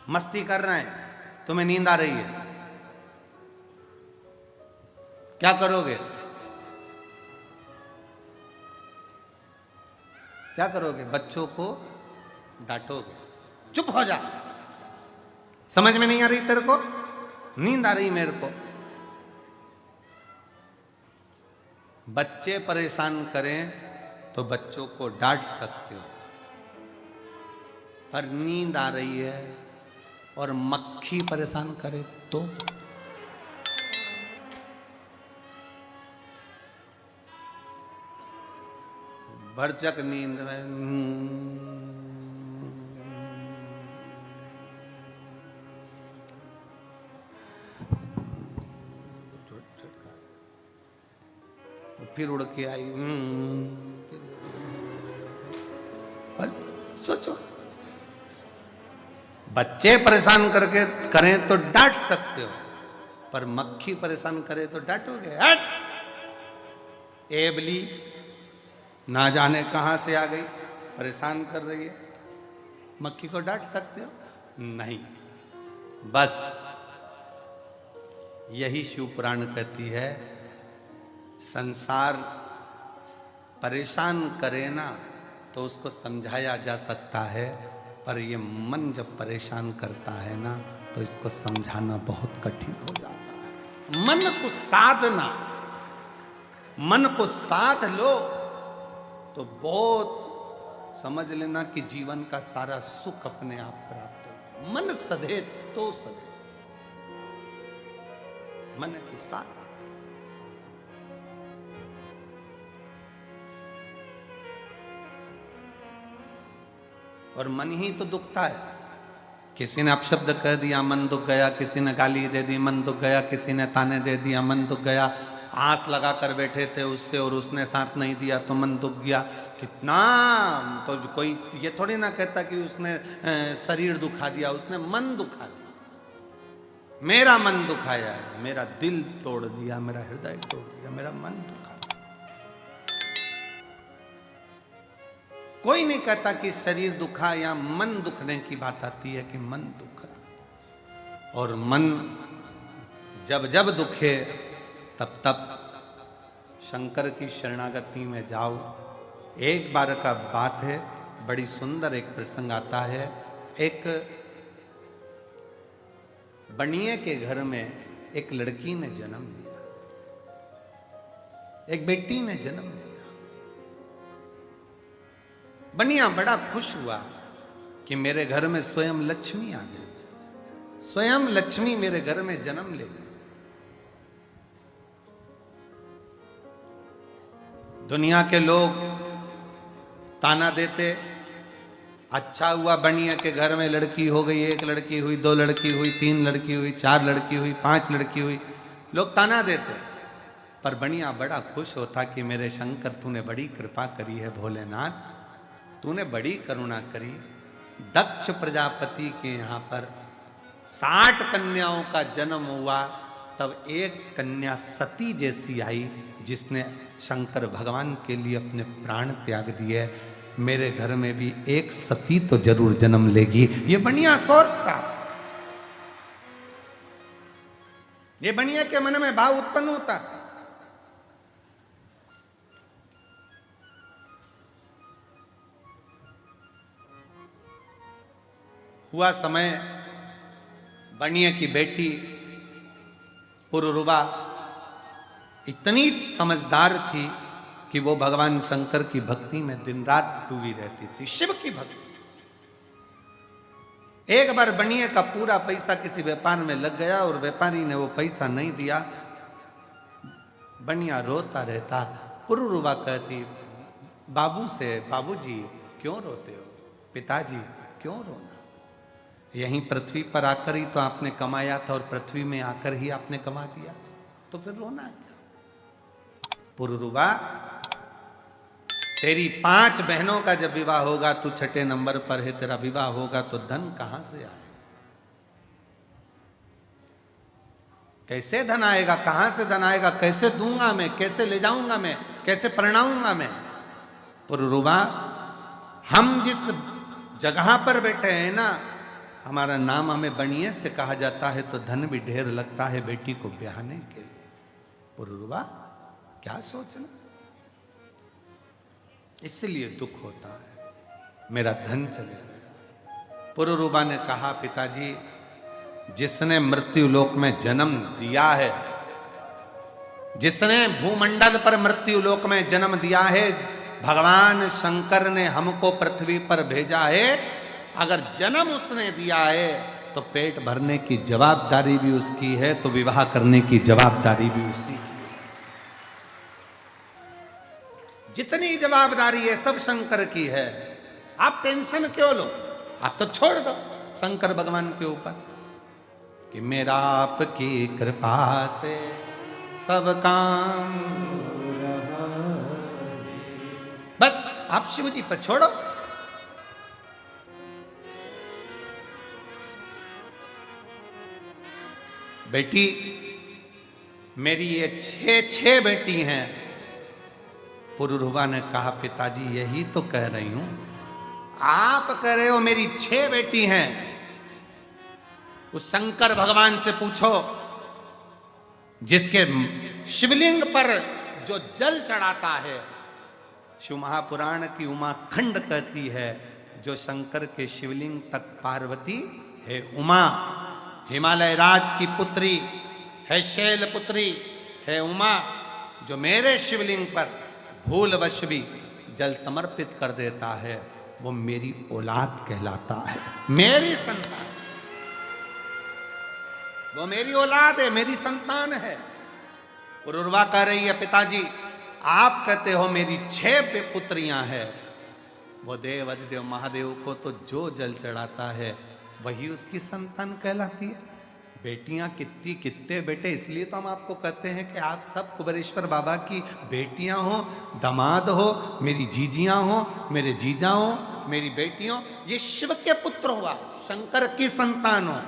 मस्ती कर रहे हैं, तुम्हें नींद आ रही है, क्या करोगे? क्या करोगे? बच्चों को डांटोगे, चुप हो जा, समझ में नहीं आ रही तेरे को, नींद आ रही मेरे को। बच्चे परेशान करें तो बच्चों को डांट सकते हो, पर नींद आ रही है और मक्खी परेशान करे तो भरचक नींद में फिर उड़ के आई। सोचो, बच्चे परेशान करके करें तो डांट सकते हो, पर मक्खी परेशान करे तो डांटोगे? हट, एबली ना जाने कहां से आ गई, परेशान कर रही है, मक्खी को डांट सकते हो? नहीं। बस यही शिव पुराण कहती है, संसार परेशान करे ना तो उसको समझाया जा सकता है, पर ये मन जब परेशान करता है ना तो इसको समझाना बहुत कठिन हो जाता है। मन को साधना, मन को साध लो तो बहुत समझ लेना कि जीवन का सारा सुख अपने आप प्राप्त हो। मन सधे तो सधे, मन के साथ। और मन ही तो दुखता है। किसी ने अपशब्द कह दिया, मन दुख गया, किसी ने गाली दे दी, मन दुख गया, किसी ने ताने दे दिया, मन दुख गया, आस लगा कर बैठे थे उससे और उसने साथ नहीं दिया तो मन दुख गया। कितना तो कोई ये थोड़ी ना कहता कि उसने शरीर दुखा दिया, उसने मन दुखा दिया। मेरा मन दुखाया है, मेरा दिल तोड़ दिया, मेरा हृदय तोड़ दिया, मेरा मन दुखा। कोई नहीं कहता कि शरीर दुखा या मन दुखने की बात आती है कि मन दुखा। और मन जब जब दुखे तब तब शंकर की शरणागति में जाओ। एक बार का बात है, बड़ी सुंदर एक प्रसंग आता है। एक बनिए के घर में एक लड़की ने जन्म लिया, एक बेटी ने जन्म लिया। बनिया बड़ा खुश हुआ कि मेरे घर में स्वयं लक्ष्मी आ गई, स्वयं लक्ष्मी मेरे घर में जन्म ले गई। दुनिया के लोग ताना देते, अच्छा हुआ बनिया के घर में लड़की हो गई, एक लड़की हुई, दो लड़की हुई, तीन लड़की हुई, चार लड़की हुई, पांच लड़की हुई, लोग ताना देते। पर बनिया बड़ा खुश होता कि मेरे शंकर तूने बड़ी कृपा करी है, भोलेनाथ तूने बड़ी करुणा करी। दक्ष प्रजापति के यहाँ पर 60 कन्याओं का जन्म हुआ, तब एक कन्या सती जैसी आई जिसने शंकर भगवान के लिए अपने प्राण त्याग दिए। मेरे घर में भी एक सती तो जरूर जन्म लेगी, ये बनिया सोचता था। ये बनिया के मन में भाव उत्पन्न होता था। हुआ समय, बनिया की बेटी पुरुरुवा इतनी समझदार थी कि वो भगवान शंकर की भक्ति में दिन रात डूबी रहती थी, शिव की भक्ति। एक बार बनिया का पूरा पैसा किसी व्यापार में लग गया और व्यापारी ने वो पैसा नहीं दिया। बनिया रोता रहता। पुरुरुवा कहती बाबू से, बाबूजी क्यों रोते हो, पिताजी क्यों रोना, यहीं पृथ्वी पर आकर ही तो आपने कमाया था और पृथ्वी में आकर ही आपने कमा दिया, तो फिर रोना क्या। पुरुरुवा, तेरी 5 बहनों का जब विवाह होगा, तू 6ठे नंबर पर है, तेरा विवाह होगा तो धन कहां से आए, कैसे धन आएगा, कहां से धन आएगा, कैसे दूंगा मैं, कैसे ले जाऊंगा मैं, कैसे परिणाऊंगा मैं। पुरुरुवा, हम जिस जगह पर बैठे हैं ना, हमारा नाम हमें बनिए से कहा जाता है तो धन भी ढेर लगता है बेटी को ब्याहने के लिए। पुरुरवा क्या सोचना, इसलिए दुख होता है, मेरा धन चले गया। पुरुरवा ने कहा पिताजी, जिसने मृत्यु लोक में जन्म दिया है, जिसने भूमंडल पर मृत्यु लोक में जन्म दिया है, भगवान शंकर ने हमको पृथ्वी पर भेजा है। अगर जन्म उसने दिया है तो पेट भरने की जवाबदारी भी उसकी है, तो विवाह करने की जवाबदारी भी उसी की है। जितनी जवाबदारी है सब शंकर की है। आप टेंशन क्यों लो, आप तो छोड़ दो शंकर भगवान के ऊपर कि मेरा आपकी कृपा से सब काम, बस आप शिव जी पर छोड़ो। बेटी मेरी ये छह बेटी हैं। पुरुरवा ने कहा पिताजी यही तो कह रही हूं, आप कह रहे हो मेरी 6 बेटी हैं। उस शंकर भगवान से पूछो जिसके शिवलिंग पर जो जल चढ़ाता है, शिव महापुराण की उमा खंड कहती है, जो शंकर के शिवलिंग तक पार्वती है उमा, हिमालय राज की पुत्री है, शैल पुत्री है उमा, जो मेरे शिवलिंग पर भूलवश भी जल समर्पित कर देता है वो मेरी औलाद कहलाता है, मेरी संतान, वो मेरी औलाद है, मेरी संतान है। पुरुरवा कह रही है पिताजी आप कहते हो मेरी 6 पुत्रियां हैं, वो देव अधिदेव महादेव को तो जो जल चढ़ाता है वही उसकी संतान कहलाती है। बेटियां कितनी कितने बेटे, इसलिए तो हम आपको कहते हैं कि आप सब कुबेरेश्वर बाबा की बेटियां हो, दामाद हो, मेरी जीजियां हो, मेरे जीजा हो, मेरी बेटियों, ये शिव के पुत्र हुआ, शंकर की संतान हो।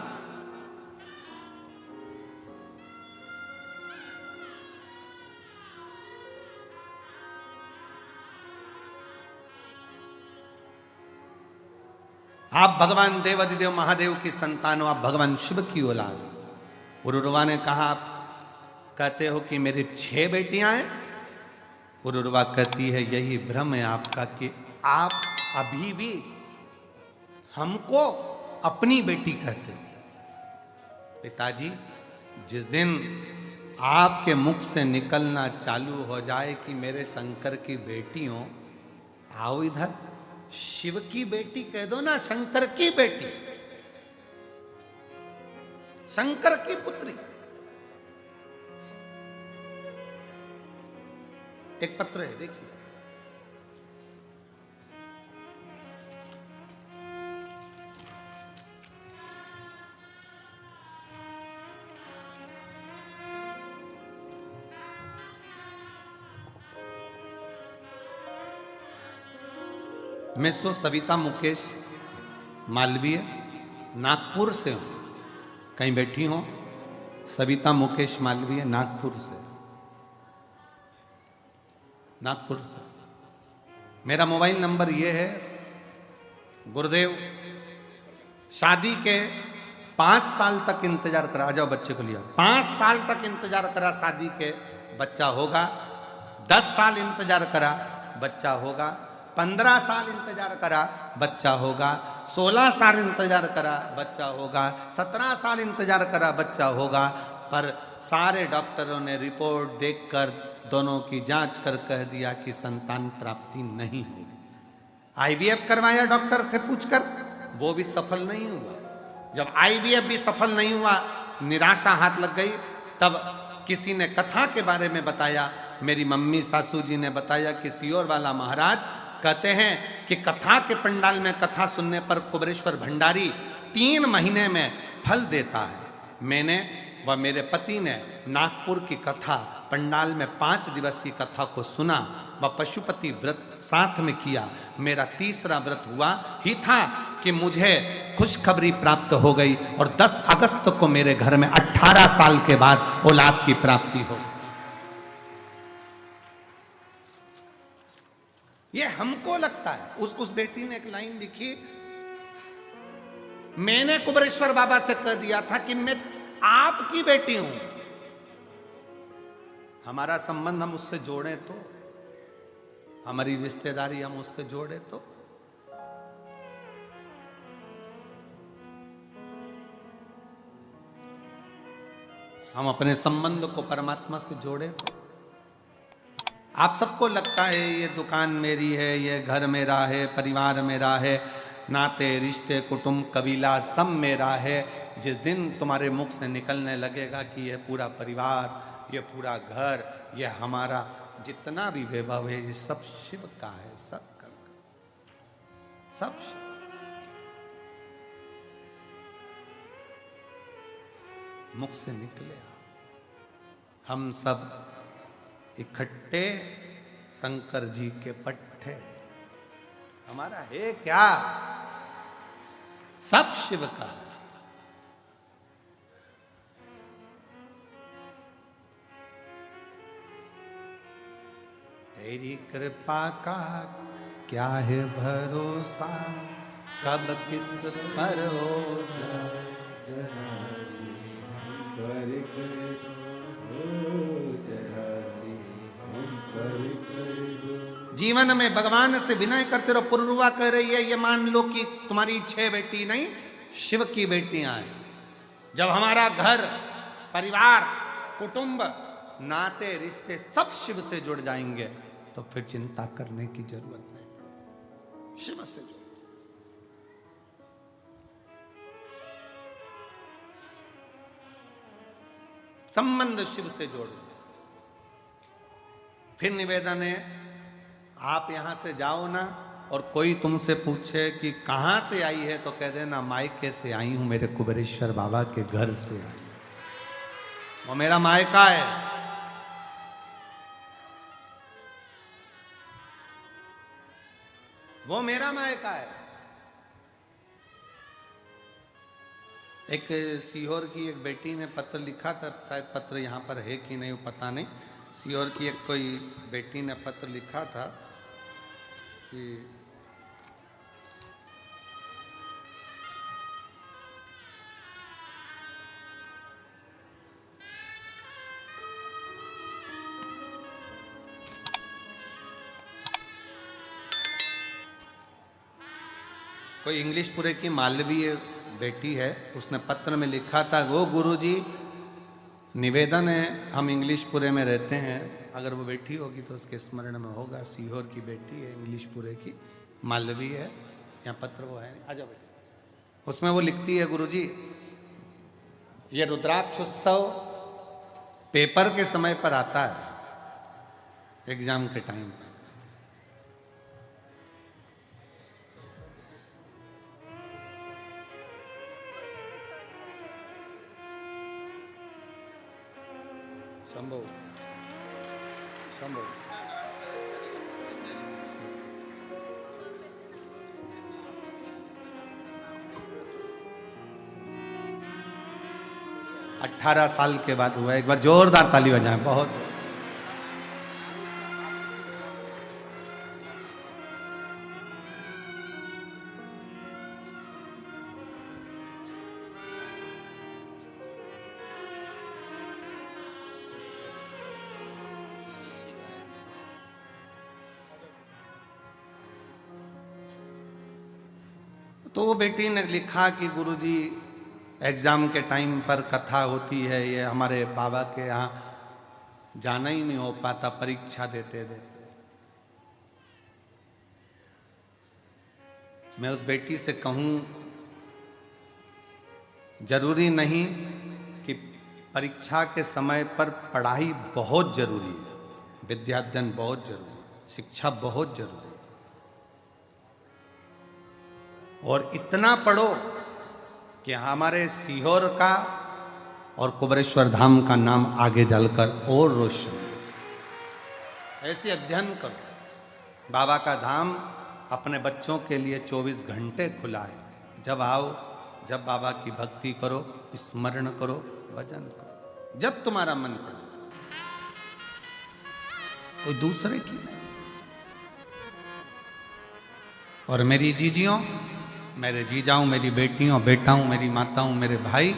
आप भगवान देवाधिदेव महादेव की संतान हो, आप भगवान शिव की औलाद हो। पुरुरवा ने कहा आप कहते हो कि मेरी 6 बेटियां हैं। पुरुरवा कहती है यही भ्रम है आपका कि आप अभी भी हमको अपनी बेटी कहते हो। पिताजी जिस दिन आपके मुख से निकलना चालू हो जाए कि मेरे शंकर की बेटी हो, आओ इधर, शिव की बेटी कह दो ना, शंकर की बेटी, शंकर की पुत्री। एक पत्र है देखिए, मैं सो सविता मुकेश मालवीय नागपुर से हूँ, कहीं बैठी हो, सविता मुकेश मालवीय नागपुर से, नागपुर से। मेरा मोबाइल नंबर ये है, गुरुदेव शादी के 5 साल तक इंतजार करा, आ जाओ बच्चे को लिया, 5 साल तक इंतजार करा शादी के, बच्चा होगा, 10 साल इंतजार करा, बच्चा होगा, 15 साल इंतजार करा, बच्चा होगा, 16 साल इंतजार करा, बच्चा होगा, 17 साल इंतजार करा, बच्चा होगा। पर सारे डॉक्टरों ने रिपोर्ट देखकर दोनों की जांच कर कह दिया कि संतान प्राप्ति नहीं होगी। आईवीएफ करवाया डॉक्टर से पूछकर, वो भी सफल नहीं हुआ। जब आईवीएफ भी सफल नहीं हुआ, निराशा हाथ लग गई, तब किसी ने कथा के बारे में बताया, मेरी मम्मी सासू जी ने बताया कि सियोर वाला महाराज कहते हैं कि कथा के पंडाल में कथा सुनने पर कुबेरेश्वर भंडारी 3 महीने में फल देता है। मैंने व मेरे पति ने नागपुर की कथा पंडाल में 5 दिवसीय कथा को सुना व पशुपति व्रत साथ में किया। मेरा तीसरा व्रत हुआ ही था कि मुझे खुशखबरी प्राप्त हो गई और 10 अगस्त को मेरे घर में 18 साल के बाद औलाद की प्राप्ति हो। ये हमको लगता है। उस बेटी ने एक लाइन लिखी मैंने कुबेरेश्वर बाबा से कह दिया था कि मैं आपकी बेटी हूं, हमारा संबंध हम उससे जोड़े तो, हमारी रिश्तेदारी हम उससे जोड़े तो। हम अपने संबंध को परमात्मा से जोड़े तो। आप सबको लगता है ये दुकान मेरी है, ये घर मेरा है, परिवार मेरा है, नाते रिश्ते कुटुंब कबीला सब मेरा है। जिस दिन तुम्हारे मुख से निकलने लगेगा कि यह पूरा परिवार, ये पूरा घर, ये हमारा जितना भी वैभव है, ये सब शिव का है, सब का, सब शिव। मुख से निकले हम सब इकट्ठे शंकर जी के पट्टे, हमारा है क्या, सब शिव का। तेरी कृपा का क्या है भरोसा, कब किस पर हो जाए जरा सी हम पर कर दो, जरा सी हम पर कर दो। जीवन में भगवान से विनय करते रहो। पुरुरवा कह रही है ये मान लो कि तुम्हारी 6 बेटी नहीं, शिव की बेटियां हैं। जब हमारा घर परिवार कुटुंब नाते रिश्ते सब शिव से जुड़ जाएंगे तो फिर चिंता करने की जरूरत नहीं पड़ेगी। शिव से जुड़, संबंध शिव से जोड़। फिर निवेदन है, आप यहां से जाओ ना और कोई तुमसे पूछे कि कहां से आई है तो कह देना मायके से आई हूं, मेरे कुबेरेश्वर बाबा के घर से आई, वो मेरा मायका है। वो मेरा मायका है। एक सीहोर की एक बेटी ने पत्र लिखा था, शायद पत्र यहाँ पर है कि नहीं वो पता नहीं। सीहोर की एक कोई बेटी ने पत्र लिखा था कि कोई इंग्लिशपुरे की मालवीय बेटी है, उसने पत्र में लिखा था, वो गुरुजी निवेदन है, हम इंग्लिशपुरे में रहते हैं, अगर वो बेटी होगी तो उसके स्मरण में होगा। सीहोर की बेटी है, इंग्लिशपुरे की, मालवीय है। यहाँ पत्र वो है, आ जाओ बेटी। उसमें वो लिखती है, गुरुजी ये रुद्राक्ष उत्सव पेपर के समय पर आता है, एग्जाम के टाइम पर। संभव संभव 18 साल के बाद हुआ। एक बार जोरदार ताली बजाएं। बहुत तो वो बेटी ने लिखा कि गुरुजी एग्ज़ाम के टाइम पर कथा होती है, ये हमारे बाबा के यहाँ जाना ही नहीं हो पाता परीक्षा देते देते। मैं उस बेटी से कहूँ, जरूरी नहीं कि परीक्षा के समय पर पढ़ाई बहुत जरूरी है, विद्याध्ययन बहुत जरूरी है, शिक्षा बहुत जरूरी है, और इतना पढ़ो कि हमारे सीहोर का और कुबेरेश्वर धाम का नाम आगे चलकर और रोशन। ऐसे अध्ययन करो। बाबा का धाम अपने बच्चों के लिए 24 घंटे खुला है। जब आओ, जब बाबा की भक्ति करो, स्मरण करो, भजन करो, जब तुम्हारा मन करे, कोई दूसरे की नहीं। और मेरी जीजियों, मेरे जीजाओं, मेरी बेटियों, बेटाओं, मेरी माताओं, मेरे भाई,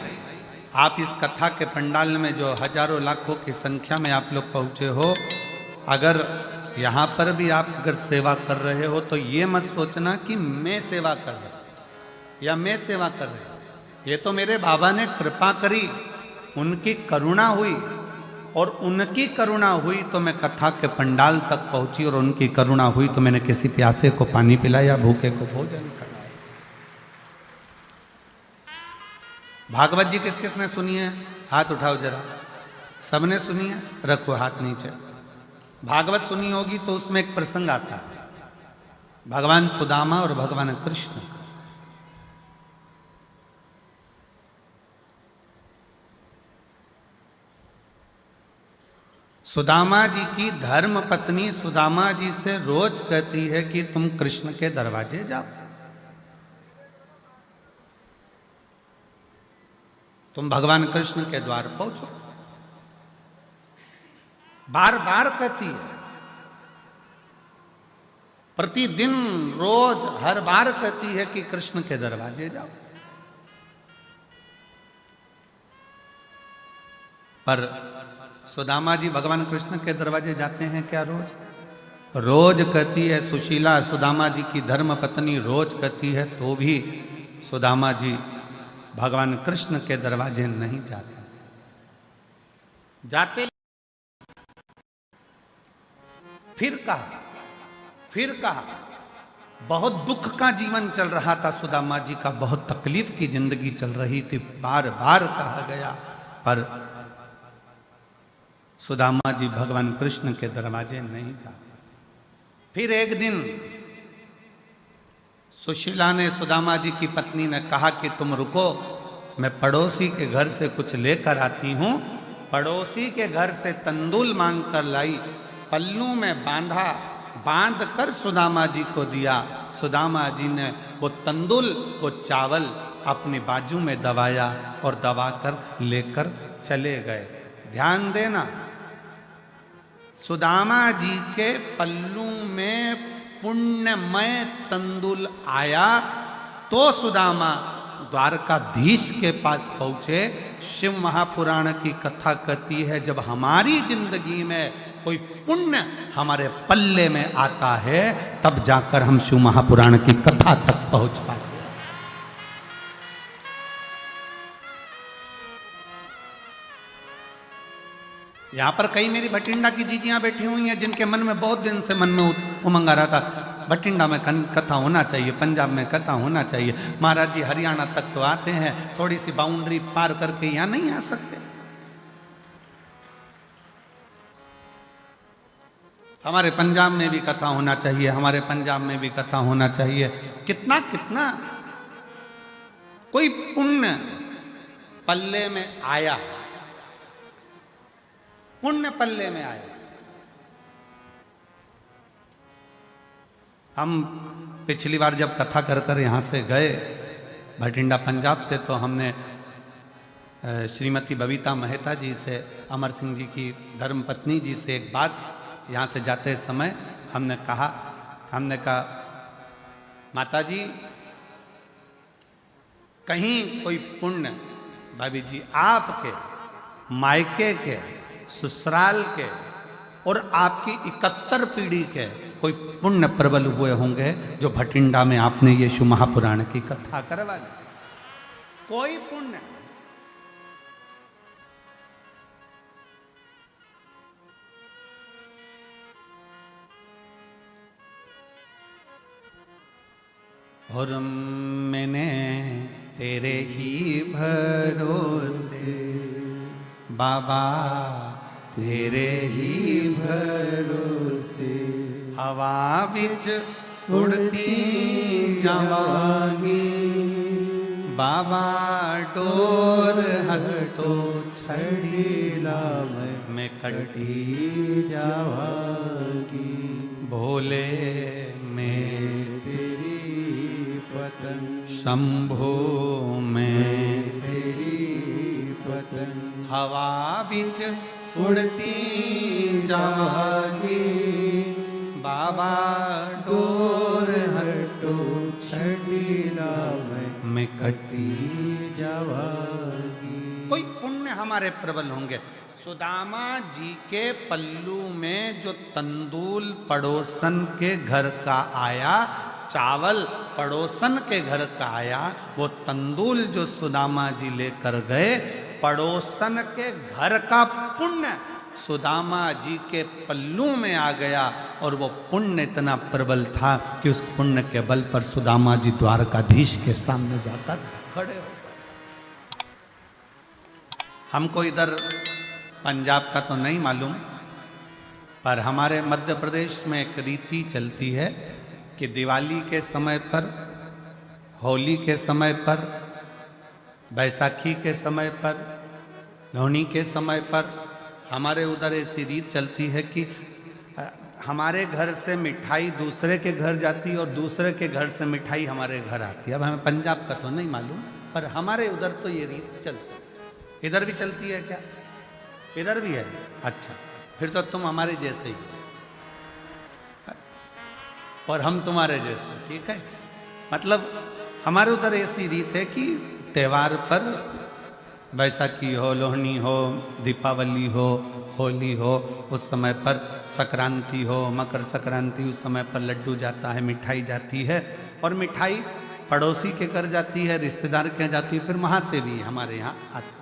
आप इस कथा के पंडाल में जो हजारों लाखों की संख्या में आप लोग पहुँचे हो, अगर यहाँ पर भी आप अगर सेवा कर रहे हो तो ये मत सोचना कि मैं सेवा कर रहा हूँ या मैं सेवा कर रही हूँ। ये तो मेरे बाबा ने कृपा करी, उनकी करुणा हुई, और उनकी करुणा हुई तो मैं कथा के पंडाल तक पहुंची, और उनकी करुणा हुई तो मैंने किसी प्यासे को पानी पिलाया, भूखे को भोजन कराया। भागवत जी किस किस ने सुनी है? हाथ उठाओ जरा। सबने सुनी है? रखो हाथ नीचे। भागवत सुनी होगी तो उसमें एक प्रसंग आता है, भगवान सुदामा और भगवान कृष्ण। सुदामा जी की धर्म पत्नी सुदामा जी से रोज कहती है कि तुम कृष्ण के दरवाजे जाओ, तुम भगवान कृष्ण के द्वार पहुंचो। बार बार कहती है, प्रतिदिन रोज हर बार कहती है कि कृष्ण के दरवाजे जाओ। पर सुदामा जी भगवान कृष्ण के दरवाजे जाते हैं क्या रोज? रोज कहती है सुशीला, सुदामा जी की धर्म पत्नी रोज कहती है, तो भी सुदामा जी भगवान कृष्ण के दरवाजे नहीं जाते। फिर कहा बहुत दुख का जीवन चल रहा था सुदामा जी का, बहुत तकलीफ की जिंदगी चल रही थी, बार बार कहा गया, पर सुदामा जी भगवान कृष्ण के दरवाजे नहीं जाते। फिर एक दिन सुशीला ने, सुदामा जी की पत्नी ने कहा कि तुम रुको, मैं पड़ोसी के घर से कुछ लेकर आती हूं। पड़ोसी के घर से तंदूल मांग कर लाई, पल्लू में बांध कर सुदामा जी को दिया। सुदामा जी ने वो तंदूल, वो चावल अपनी बाजू में दबाया और दबाकर लेकर चले गए। ध्यान देना, सुदामा जी के पल्लू में पुण्यमय तंदूल आया तो सुदामा द्वारकाधीश के पास पहुंचे। शिव महापुराण की कथा कहती है, जब हमारी जिंदगी में कोई पुण्य हमारे पल्ले में आता है तब जाकर हम शिव महापुराण की कथा तक पहुंच पाते। यहाँ पर कई मेरी भटिंडा की जीजियां बैठी हुई हैं जिनके मन में बहुत दिन से मन में उमंग आ रहा था, भटिंडा में कथा होना चाहिए, पंजाब में कथा होना चाहिए। महाराज जी हरियाणा तक तो आते हैं, थोड़ी सी बाउंड्री पार करके यहाँ नहीं आ सकते। हमारे पंजाब में भी कथा होना चाहिए, हमारे पंजाब में भी कथा होना चाहिए। कितना कितना कोई पुण्य पल्ले में आया, पुण्य पल्ले में आया। हम पिछली बार जब कथा कर कर यहाँ से गए भटिंडा पंजाब से, तो हमने श्रीमती बबीता मेहता जी से, अमर सिंह जी की धर्म पत्नी जी से एक बात यहाँ से जाते समय हमने कहा माता जी कहीं कोई पुण्य, भाभी जी आपके मायके के, ससुराल के और आपकी 71 पीढ़ी के कोई पुण्य प्रबल हुए होंगे जो भटिंडा में आपने ये शिव महापुराण की कथा करवा दी। कोई पुण्य और मैंने तेरे ही भरोसे बाबा, तेरे ही भरोसे हवा बिच उड़ती जावांगी बाबा, डोर हटो छड़ीला में कटी जावांगी, भोले में तेरी पतन, शंभो में तेरी पतन, हवा बिच उड़ती जावांगी बाबा, डोर हटो छड़ीला में कटी जावागी। कोई पुण्य हमारे प्रबल होंगे। सुदामा जी के पल्लू में जो तंदूल पड़ोसन के घर का आया, चावल पड़ोसन के घर का आया, वो तंदूल जो सुदामा जी लेकर गए, पड़ोसन के घर का पुण्य सुदामा जी के पल्लू में आ गया। और वो पुण्य इतना प्रबल था कि उस पुण्य के बल पर सुदामा जी द्वारकाधीश के सामने जाकर खड़े हो गए। हमको इधर पंजाब का तो नहीं मालूम, पर हमारे मध्य प्रदेश में एक रीति चलती है कि दिवाली के समय पर, होली के समय पर, बैसाखी के समय पर, लोहड़ी के समय पर हमारे उधर ऐसी रीत चलती है कि हमारे घर से मिठाई दूसरे के घर जाती है और दूसरे के घर से मिठाई हमारे घर आती है। अब हमें पंजाब का तो नहीं मालूम, पर हमारे उधर तो ये रीत चलती है। इधर भी चलती है क्या? इधर भी है? अच्छा, फिर तो तुम हमारे जैसे ही और हम तुम्हारे जैसे, ठीक है। मतलब हमारे उधर ऐसी रीत है कि त्योहार पर, बैसाखी हो, लोहड़ी हो, दीपावली हो, होली हो, उस समय पर संक्रांति हो, मकर संक्रांति, उस समय पर लड्डू जाता है, मिठाई जाती है। और मिठाई पड़ोसी के घर जाती है, रिश्तेदार के यहाँ जाती है, फिर वहाँ से भी हमारे यहाँ आती है।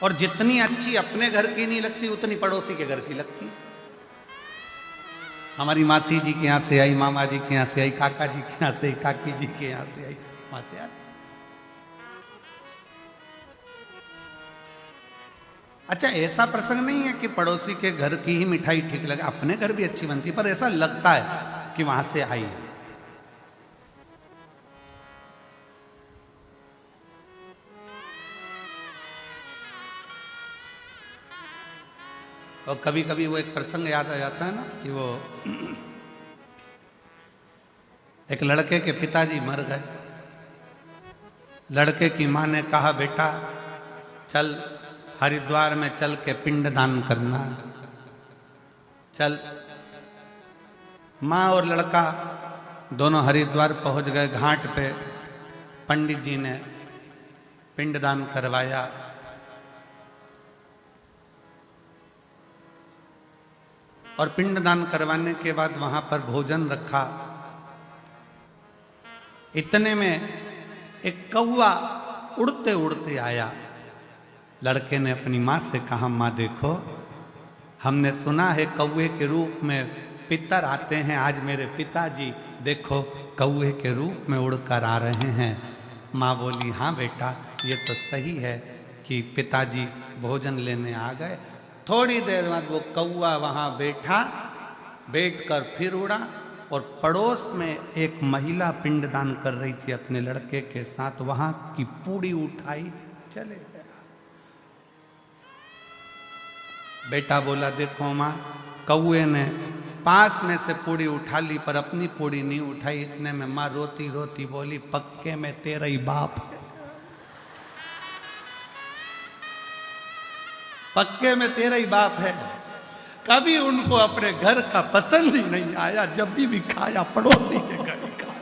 और जितनी अच्छी अपने घर की नहीं लगती, उतनी पड़ोसी के घर की लगती है। हमारी मासी जी के यहाँ से आई, मामा जी के यहाँ से आई, काका जी के यहाँ से आई, काकी जी के यहाँ से आई, वहां से आई। अच्छा, ऐसा प्रसंग नहीं है कि पड़ोसी के घर की ही मिठाई ठीक लगे, अपने घर भी अच्छी बनती, पर ऐसा लगता है कि वहां से आई है। और कभी कभी वो एक प्रसंग याद आ जाता है ना कि वो एक लड़के के पिताजी मर गए। लड़के की माँ ने कहा, बेटा चल हरिद्वार में चल के पिंडदान करना। चल। माँ और लड़का दोनों हरिद्वार पहुंच गए। घाट पे पंडित जी ने पिंडदान करवाया। और पिंडदान करवाने के बाद वहां पर भोजन रखा। इतने में एक कौवा उड़ते उड़ते आया। लड़के ने अपनी माँ से कहा, माँ देखो, हमने सुना है कौवे के रूप में पितर आते हैं, आज मेरे पिताजी देखो कौवे के रूप में उड़कर आ रहे हैं। माँ बोली, हाँ बेटा, ये तो सही है कि पिताजी भोजन लेने आ गए। थोड़ी देर बाद वो कौवा वहाँ बैठा, बैठकर फिर उड़ा और पड़ोस में एक महिला पिंडदान कर रही थी अपने लड़के के साथ, वहाँ की पूड़ी उठाई चले गया। बेटा बोला, देखो माँ, कौवे ने पास में से पूड़ी उठा ली पर अपनी पूड़ी नहीं उठाई। इतने में माँ रोती रोती बोली, पक्के में तेरा ही बाप है, पक्के में तेरा ही बाप है। कभी उनको अपने घर का पसंद ही नहीं आया, जब भी खाया पड़ोसी के घर ही खाया।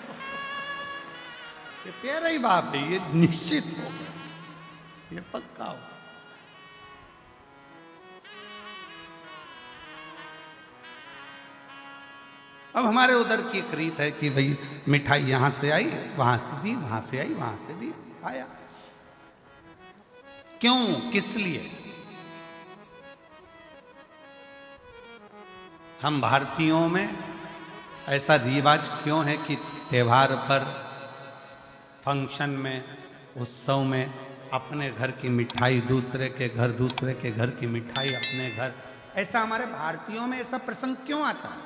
ये तेरा ही बाप है, ये निश्चित हो गया, ये पक्का हो। अब हमारे उधर की एक रीत है कि भाई मिठाई यहां से आई, वहां से दी, वहां से आई, वहां से दी, आया। क्यों, किस लिए? हम भारतीयों में ऐसा रिवाज क्यों है कि त्योहार पर, फंक्शन में, उत्सव में अपने घर की मिठाई दूसरे के घर, दूसरे के घर की मिठाई अपने घर, ऐसा हमारे भारतीयों में ऐसा प्रसंग क्यों आता है?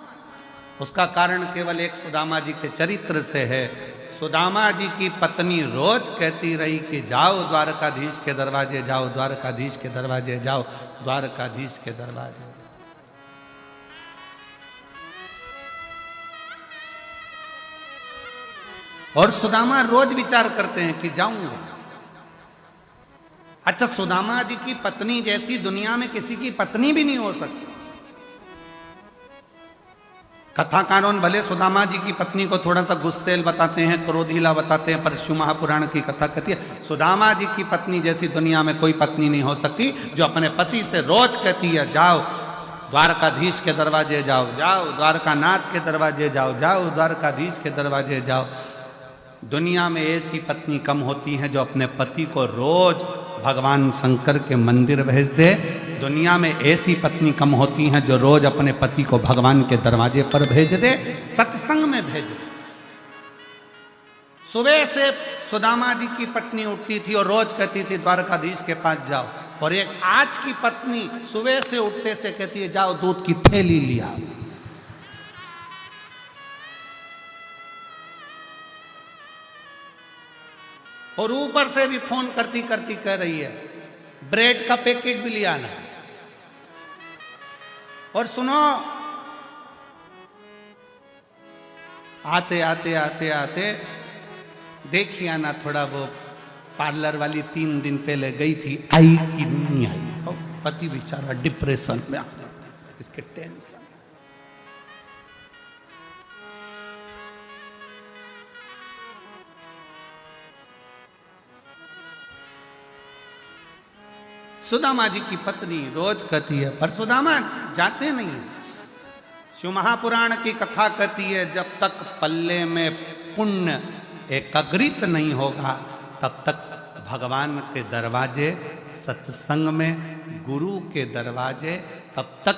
उसका कारण केवल एक सुदामा जी के चरित्र से है। सुदामा जी की पत्नी रोज कहती रही कि जाओ द्वारकाधीश के दरवाजे जाओ, द्वारकाधीश के दरवाजे जाओ, द्वारकाधीश के दरवाजे। और सुदामा रोज विचार करते हैं कि जाऊंगा। अच्छा, सुदामा जी की पत्नी जैसी दुनिया में किसी की पत्नी भी नहीं हो सकती। कथाकारों भले सुदामा जी की पत्नी को थोड़ा सा गुस्सेल बताते हैं, क्रोधीला बताते हैं, पर शिव महापुराण की कथा कहती है सुदामा जी की पत्नी जैसी दुनिया में कोई पत्नी नहीं हो सकती, जो अपने पति से रोज कहती है जाओ द्वारकाधीश के दरवाजे जाओ, जाओ द्वारकानाथ के दरवाजे जाओ, जाओ द्वारकाधीश के दरवाजे जाओ। दुनिया में ऐसी पत्नी कम होती हैं जो अपने पति को रोज भगवान शंकर के मंदिर भेज दे। दुनिया में ऐसी पत्नी कम होती हैं जो रोज अपने पति को भगवान के दरवाजे पर भेज दे, सत्संग में भेज दे। सुबह से सुदामा जी की पत्नी उठती थी और रोज कहती थी द्वारकाधीश के पास जाओ, और एक आज की पत्नी सुबह से उठते से कहती है जाओ दूध की थैली लिया। और ऊपर से भी फोन करती करती कह रही है ब्रेड का पैकेट भी लिया ना। और सुनो, आते आते आते आते देखिए ना, थोड़ा वो पार्लर वाली 3 दिन पहले गई थी, आई कि नहीं आई। और पति बेचारा डिप्रेशन में आ गया, इसके टेंशन। सुदामा जी की पत्नी रोज कहती है, पर सुदामा जाते नहीं है। शिव महापुराण की कथा कहती है जब तक पल्ले में पुण्य एकाग्रित नहीं होगा तब तक भगवान के दरवाजे, सत्संग में गुरु के दरवाजे तब तक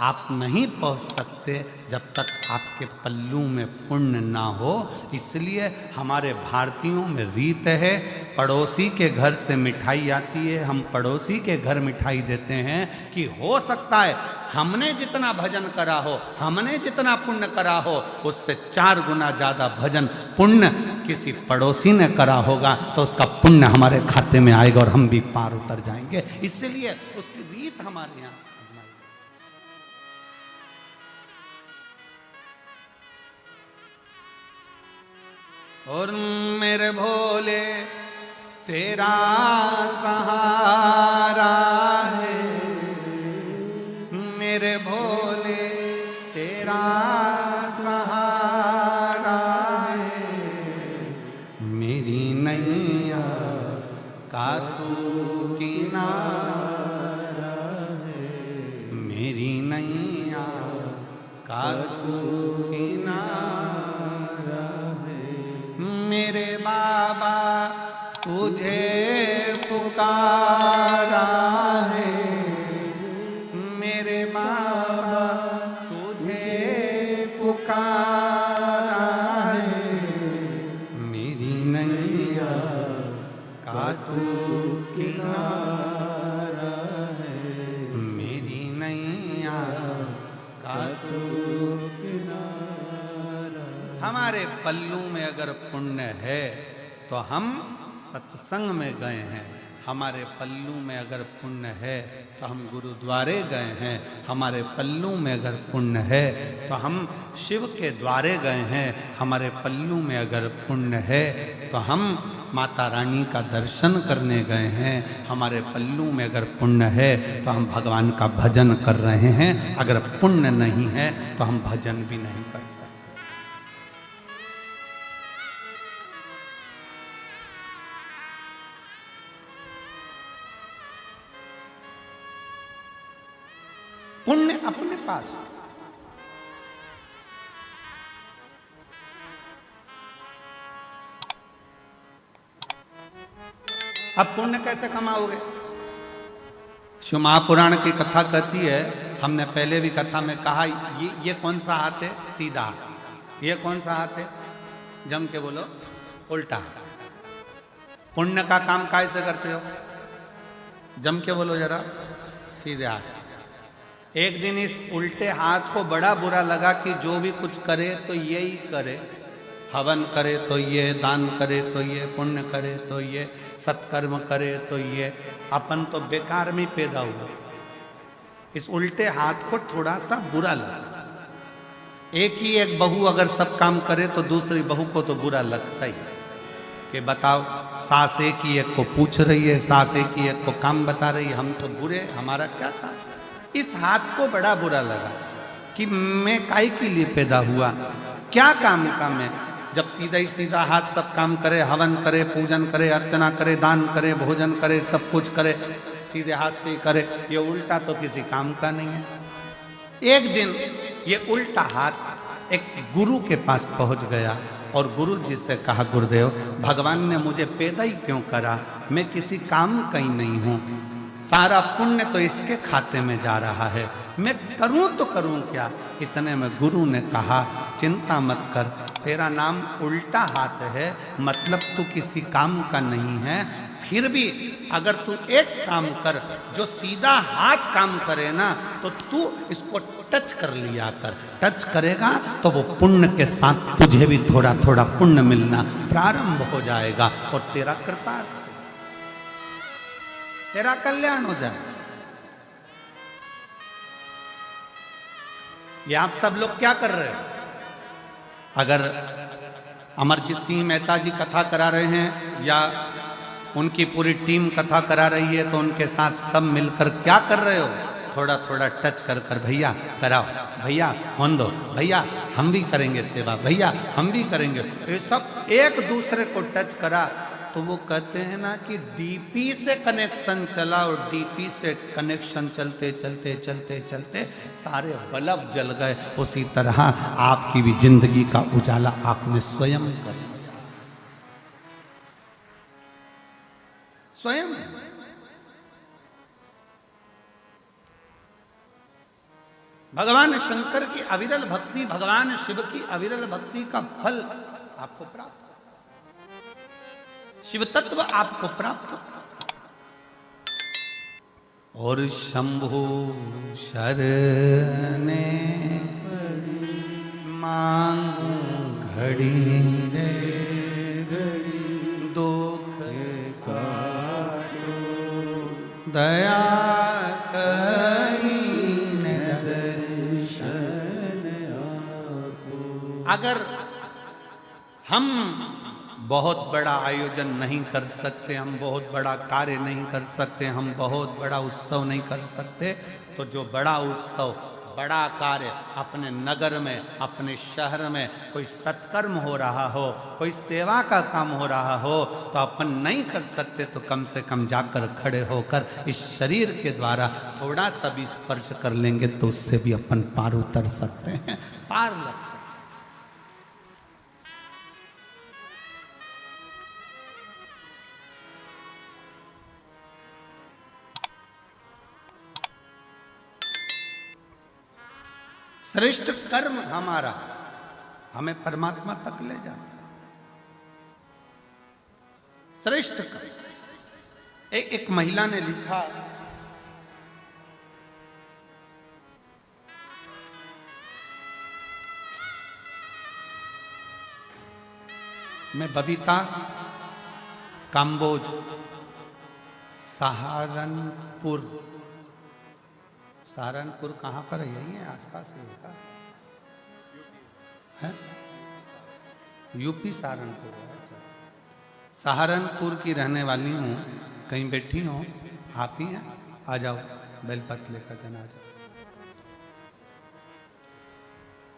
आप नहीं पहुंच सकते जब तक आपके पल्लू में पुण्य ना हो। इसलिए हमारे भारतीयों में रीत है, पड़ोसी के घर से मिठाई आती है, हम पड़ोसी के घर मिठाई देते हैं कि हो सकता है हमने जितना भजन करा हो, हमने जितना पुण्य करा हो, उससे 4 गुना ज़्यादा भजन पुण्य किसी पड़ोसी ने करा होगा, तो उसका पुण्य हमारे खाते में आएगा और हम भी पार उतर जाएंगे। इसलिए उसकी रीत हमारे यहाँ आजमाई। और मेरे भोले तेरा सहारा है, मेरे भोले तेरा सहारा है, मेरी नैया का तू किनारा है, मेरी नैया का तू किनारा है, मेरे बाबा तुझे पुकारा है, मेरे बाबा तुझे पुकारा है, मेरी नैया का तू किनारा है, मेरी नैया का तू किनारा। हमारे पल्लू में अगर पुण्य है तो हम सत्संग में गए हैं, हमारे पल्लू में अगर पुण्य है तो हम गुरुद्वारे गए हैं, हमारे पल्लू में अगर पुण्य है तो हम शिव के द्वारे गए हैं, हमारे पल्लू में अगर पुण्य है तो हम माता रानी का दर्शन करने गए हैं, हमारे पल्लू में अगर पुण्य है तो हम भगवान का भजन कर रहे हैं। अगर पुण्य नहीं है तो हम भजन भी नहीं कर सकते। पुण्य अपने पास। अब पुण्य कैसे कमाओगे? शिव महापुराण की कथा कहती है, हमने पहले भी कथा में कहा, ये कौन सा हाथ है? सीधा हाथ। ये कौन सा हाथ है? जम के बोलो, उल्टा। पुण्य का काम कैसे करते हो? जम के बोलो जरा, सीधे हाथ। एक दिन इस उल्टे हाथ को बड़ा बुरा लगा कि जो भी कुछ करे तो यही करे, हवन करे तो ये, दान करे तो ये, पुण्य करे तो ये, सत्कर्म करे तो ये, अपन तो बेकार में पैदा हुआ। इस उल्टे हाथ को थोड़ा सा बुरा लगा। एक बहू अगर सब काम करे तो दूसरी बहू को तो बुरा लगता ही कि बताओ, सास एक ही एक को पूछ रही है, सास एक ही एक को काम बता रही है, हम तो बुरे, हमारा क्या काम। इस हाथ को बड़ा बुरा लगा कि मैं काय के लिए पैदा हुआ, क्या काम का मैं, जब सीधा ही सीधा हाथ सब काम करे, हवन करे, पूजन करे, अर्चना करे, दान करे, भोजन करे, सब कुछ करे, सीधे हाथ से ही करे, ये उल्टा तो किसी काम का नहीं है। एक दिन ये उल्टा हाथ एक गुरु के पास पहुंच गया और गुरु जी से कहा, गुरुदेव भगवान ने मुझे पैदा ही क्यों करा, मैं किसी काम का ही नहीं हूँ, सारा पुण्य तो इसके खाते में जा रहा है, मैं करूं तो करूं क्या। इतने में गुरु ने कहा, चिंता मत कर, तेरा नाम उल्टा हाथ है, मतलब तू किसी काम का नहीं है, फिर भी अगर तू एक काम कर, जो सीधा हाथ काम करे ना, तो तू इसको टच कर लिया कर, टच करेगा तो वो पुण्य के साथ तुझे भी थोड़ा थोड़ा पुण्य मिलना प्रारंभ हो जाएगा और तेरा कृतार्थ, तेरा कल्याण हो जाए। ये आप सब लोग क्या कर रहे हैं? अगर अमरजीत सिंह मेहता जी कथा करा रहे हैं या उनकी पूरी टीम कथा करा रही है, तो उनके साथ सब मिलकर क्या कर रहे हो? थोड़ा थोड़ा टच कर कर, भैया कराओ, भैया होन दो, भैया हम भी करेंगे सेवा, भैया हम भी करेंगे, ये सब एक दूसरे को टच करा तो वो कहते हैं ना कि डीपी से कनेक्शन चला और डीपी से कनेक्शन चलते चलते चलते चलते सारे बल्ब जल गए। उसी तरह आपकी भी जिंदगी का उजाला आपने स्वयं कर लिया, स्वयं। भगवान शंकर की अविरल भक्ति, भगवान शिव की अविरल भक्ति का फल आपको प्राप्त, शिव तत्व आपको प्राप्त। और शंभु शरणे मांगू घड़ी रे दुख काटो दया करीने दर्शन आपो। अगर हम बहुत बड़ा आयोजन नहीं कर सकते, हम बहुत बड़ा कार्य नहीं कर सकते, हम बहुत बड़ा उत्सव नहीं कर सकते, तो जो बड़ा उत्सव, बड़ा कार्य अपने नगर में, अपने शहर में कोई सत्कर्म हो रहा हो, कोई सेवा का काम हो रहा हो, तो अपन नहीं कर सकते तो कम से कम जाकर खड़े होकर इस शरीर के द्वारा थोड़ा सा भी स्पर्श कर लेंगे तो उससे भी अपन पार उतर सकते हैं, पार लग सकते हैं। श्रेष्ठ कर्म हमारा हमें परमात्मा तक ले जाता है। श्रेष्ठ कर्म। एक महिला ने लिखा, मैं बबीता काम्बोज सहारनपुर, सहारनपुर कहाँ पर है? यही है आसपास है, यूपी सहारनपुर। सहारनपुर की रहने वाली हूँ, कहीं बैठी हो आप ही हैं, आ जाओ बेलपत्र लेकर जाना, आ जाओ।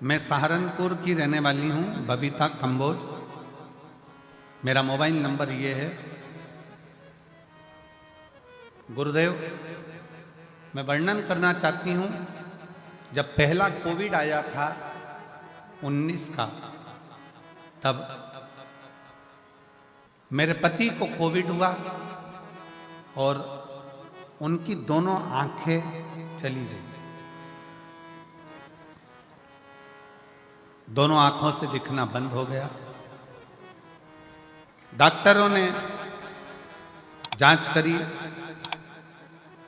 मैं सहारनपुर की रहने वाली हूँ, बबीता कंबोज। मेरा मोबाइल नंबर ये है। गुरुदेव, मैं वर्णन करना चाहती हूँ, जब पहला कोविड आया था 19 का, तब मेरे पति को कोविड हुआ और उनकी दोनों आंखें चली गई, दोनों आंखों से दिखना बंद हो गया। डॉक्टरों ने जांच करी,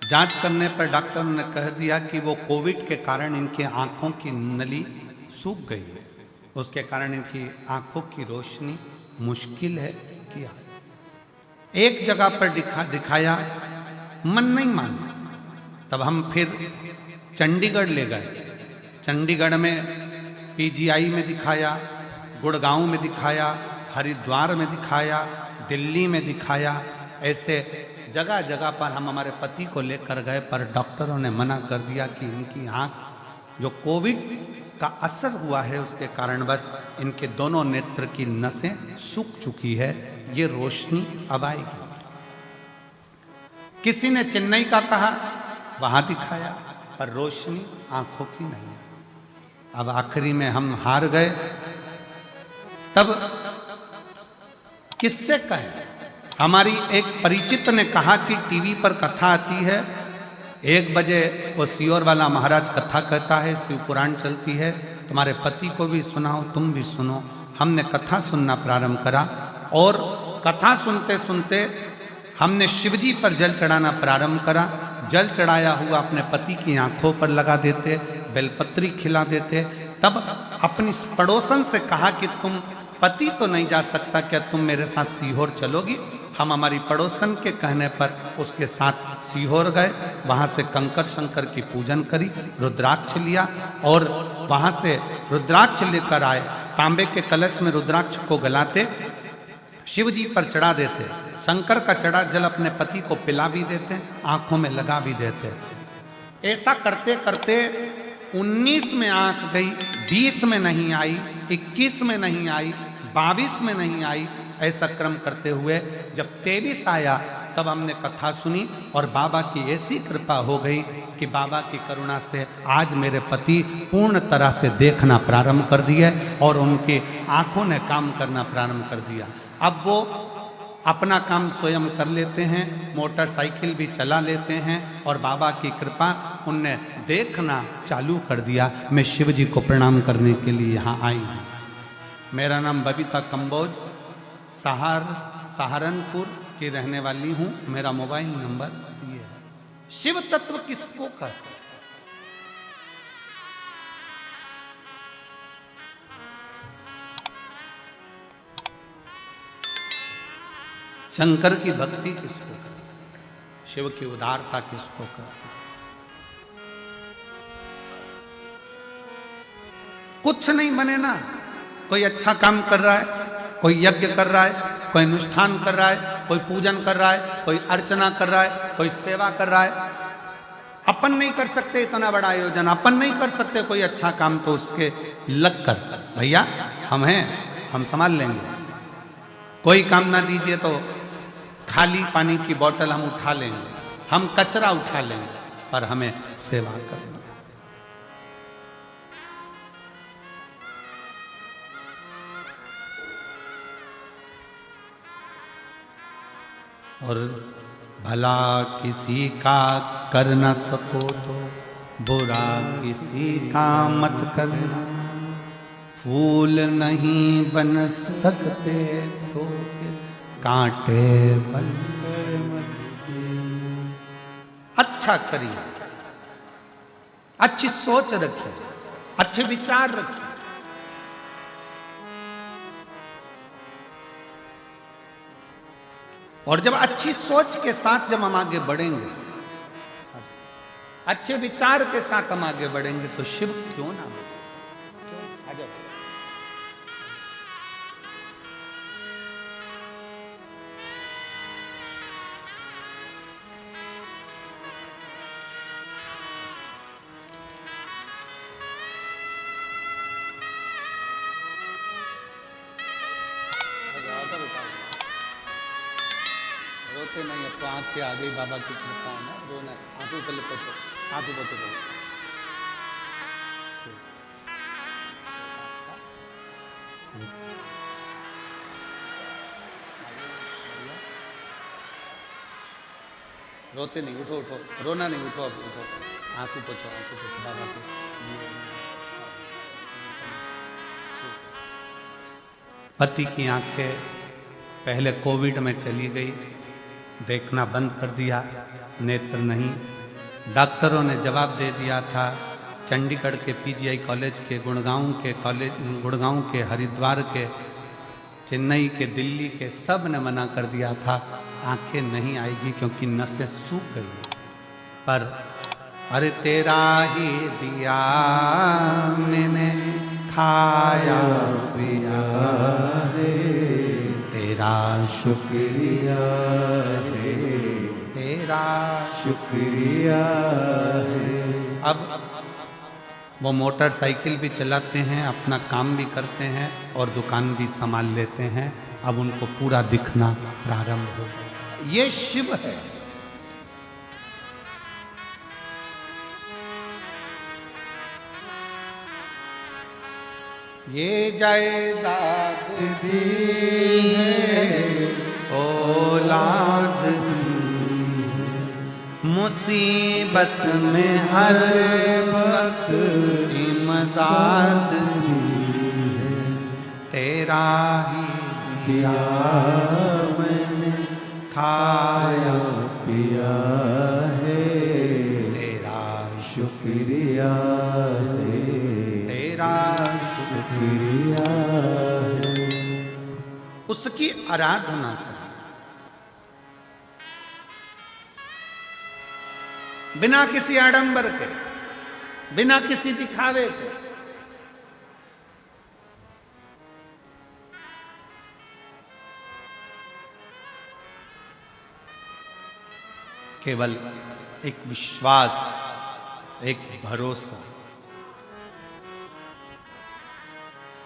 जांच करने पर डॉक्टर ने कह दिया कि वो कोविड के कारण इनकी आंखों की नली सूख गई है, उसके कारण इनकी आंखों की रोशनी मुश्किल है कि एक जगह पर दिखाया, मन नहीं माना। तब हम फिर चंडीगढ़ ले गए। चंडीगढ़ में पीजीआई में दिखाया, गुड़गांव में दिखाया, हरिद्वार में दिखाया, दिल्ली में दिखाया, ऐसे जगह जगह पर हम हमारे पति को लेकर गए, पर डॉक्टरों ने मना कर दिया कि इनकी आंख जो कोविड का असर हुआ है उसके कारणवश इनके दोनों नेत्र की नसें सूख चुकी है, ये रोशनी अब आएगी। किसी ने चेन्नई का कहा, वहां दिखाया, पर रोशनी आंखों की नहीं है। अब आखिरी में हम हार गए। तब किससे कहें? हमारी एक परिचित ने कहा कि टीवी पर कथा आती है, 1 बजे वो सियोर वाला महाराज कथा कहता है, शिव पुराण चलती है, तुम्हारे पति को भी सुनाओ, तुम भी सुनो। हमने कथा सुनना प्रारंभ करा और कथा सुनते सुनते हमने शिवजी पर जल चढ़ाना प्रारंभ करा। जल चढ़ाया हुआ अपने पति की आंखों पर लगा देते, बेलपत्री खिला देते। तब अपनी पड़ोसन से कहा कि तुम, पति तो नहीं जा सकता, क्या तुम मेरे साथ सीहोर चलोगी? हम हमारी पड़ोसन के कहने पर उसके साथ सीहोर गए। वहाँ से कंकर शंकर की पूजन करी, रुद्राक्ष लिया और वहाँ से रुद्राक्ष लेकर आए। तांबे के कलश में रुद्राक्ष को गलाते, शिव जी पर चढ़ा देते, शंकर का चढ़ा जल अपने पति को पिला भी देते, आंखों में लगा भी देते। ऐसा करते करते 19 में आंख गई, 20 में नहीं आई, 21 में नहीं आई, 22 में नहीं आई। ऐसा क्रम करते हुए जब 23 आया तब हमने कथा सुनी और बाबा की ऐसी कृपा हो गई कि बाबा की करुणा से आज मेरे पति पूर्ण तरह से देखना प्रारंभ कर दिए और उनकी आंखों ने काम करना प्रारंभ कर दिया। अब वो अपना काम स्वयं कर लेते हैं, मोटरसाइकिल भी चला लेते हैं और बाबा की कृपा उनने देखना चालू कर दिया। मैं शिव जी को प्रणाम करने के लिए यहाँ आई हूँ। मेरा नाम बबीता कंबोज, सहारनपुर की रहने वाली हूँ। मेरा मोबाइल नंबर ये है। शिव तत्व किसको कहते हैं? शंकर की भक्ति किसको कहते हैं? शिव की उदारता किसको कहते हैं? कुछ नहीं बने ना। कोई अच्छा काम कर रहा है, कोई यज्ञ कर रहा है, कोई अनुष्ठान कर रहा है, कोई पूजन कर रहा है, कोई अर्चना कर रहा है, कोई सेवा कर रहा है। अपन नहीं कर सकते इतना बड़ा आयोजन, अपन नहीं कर सकते कोई अच्छा काम, तो उसके लग कर भैया हम हैं, हम संभाल लेंगे। कोई काम ना दीजिए तो खाली पानी की बोतल हम उठा लेंगे, हम कचरा उठा लेंगे, पर हमें सेवा करना। और भला किसी का कर न सको तो बुरा किसी का मत करना। फूल नहीं बन सकते तो फिर कांटे बनकर मत। अच्छा करिए, अच्छी सोच रखिए, अच्छे विचार रखिए। और जब अच्छी सोच के साथ जब हम आगे बढ़ेंगे, अच्छे विचार के साथ हम आगे बढ़ेंगे, तो शिव क्यों ना हो? क्यों? आ जाओ। रोते नहीं, अब तो आंख के आ गई बाबा की कृपा है ना। रोना, आंसू पहले पोछो, आंसू पोछो पहले। रोते नहीं, उठो उठो, रोना नहीं, उठो अब उठो, आंसू पोछो बाबा के। पति की आंखें पहले कोविड में चली गई, देखना बंद कर दिया, नेत्र नहीं। डॉक्टरों ने जवाब दे दिया था, चंडीगढ़ के पीजीआई कॉलेज के, गुड़गांव के, हरिद्वार के, चेन्नई के, दिल्ली के, सब ने मना कर दिया था, आंखें नहीं आएगी क्योंकि नसें सूख गई। पर अरे तेरा ही दिया मैंने खाया पिया है, तेरा शुक्रिया है, तेरा शुक्रिया है। अब वो मोटरसाइकिल भी चलाते हैं, अपना काम भी करते हैं और दुकान भी संभाल लेते हैं। अब उनको पूरा दिखना प्रारंभ हो गया। ये शिव है। ये जायदाद भी है, औलाद भी, मुसीबत में हर वक्त इमदाद भी है। तेरा ही दिया मैंने, खाया पिया है, तेरा शुक्रिया है, तेरा शुक्रिया है। उसकी आराधना करें बिना किसी आडंबर के, बिना किसी दिखावे के। केवल एक विश्वास, एक भरोसा,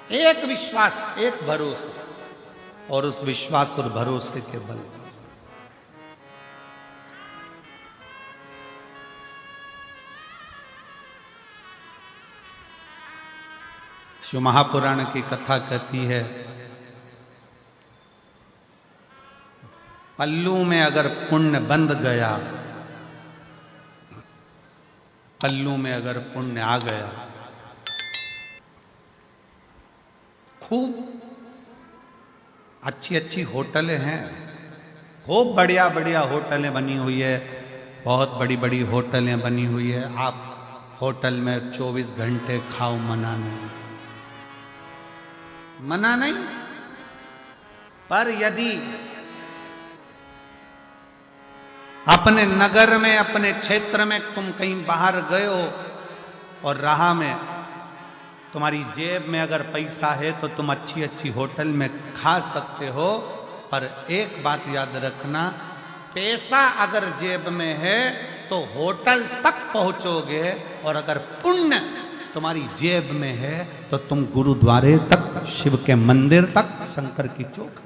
एक विश्वास, एक भरोसा, और उस विश्वास और भरोसे के बल शिव महापुराण की कथा कहती है, पल्लू में अगर पुण्य बंध गया, पल्लू में अगर पुण्य आ गया, खूब अच्छी अच्छी होटलें हैं, खूब बढ़िया बढ़िया होटलें बनी हुई है, बहुत बड़ी बड़ी होटलें बनी हुई है। आप होटल में 24 घंटे खाओ, मना नहीं, मना नहीं। पर यदि अपने नगर में, अपने क्षेत्र में तुम कहीं बाहर गए हो और राह में तुम्हारी जेब में अगर पैसा है तो तुम अच्छी अच्छी होटल में खा सकते हो, पर एक बात याद रखना, पैसा अगर जेब में है तो होटल तक पहुंचोगे, और अगर पुण्य तुम्हारी जेब में है तो तुम गुरुद्वारे तक, शिव के मंदिर तक, शंकर की चौक तक।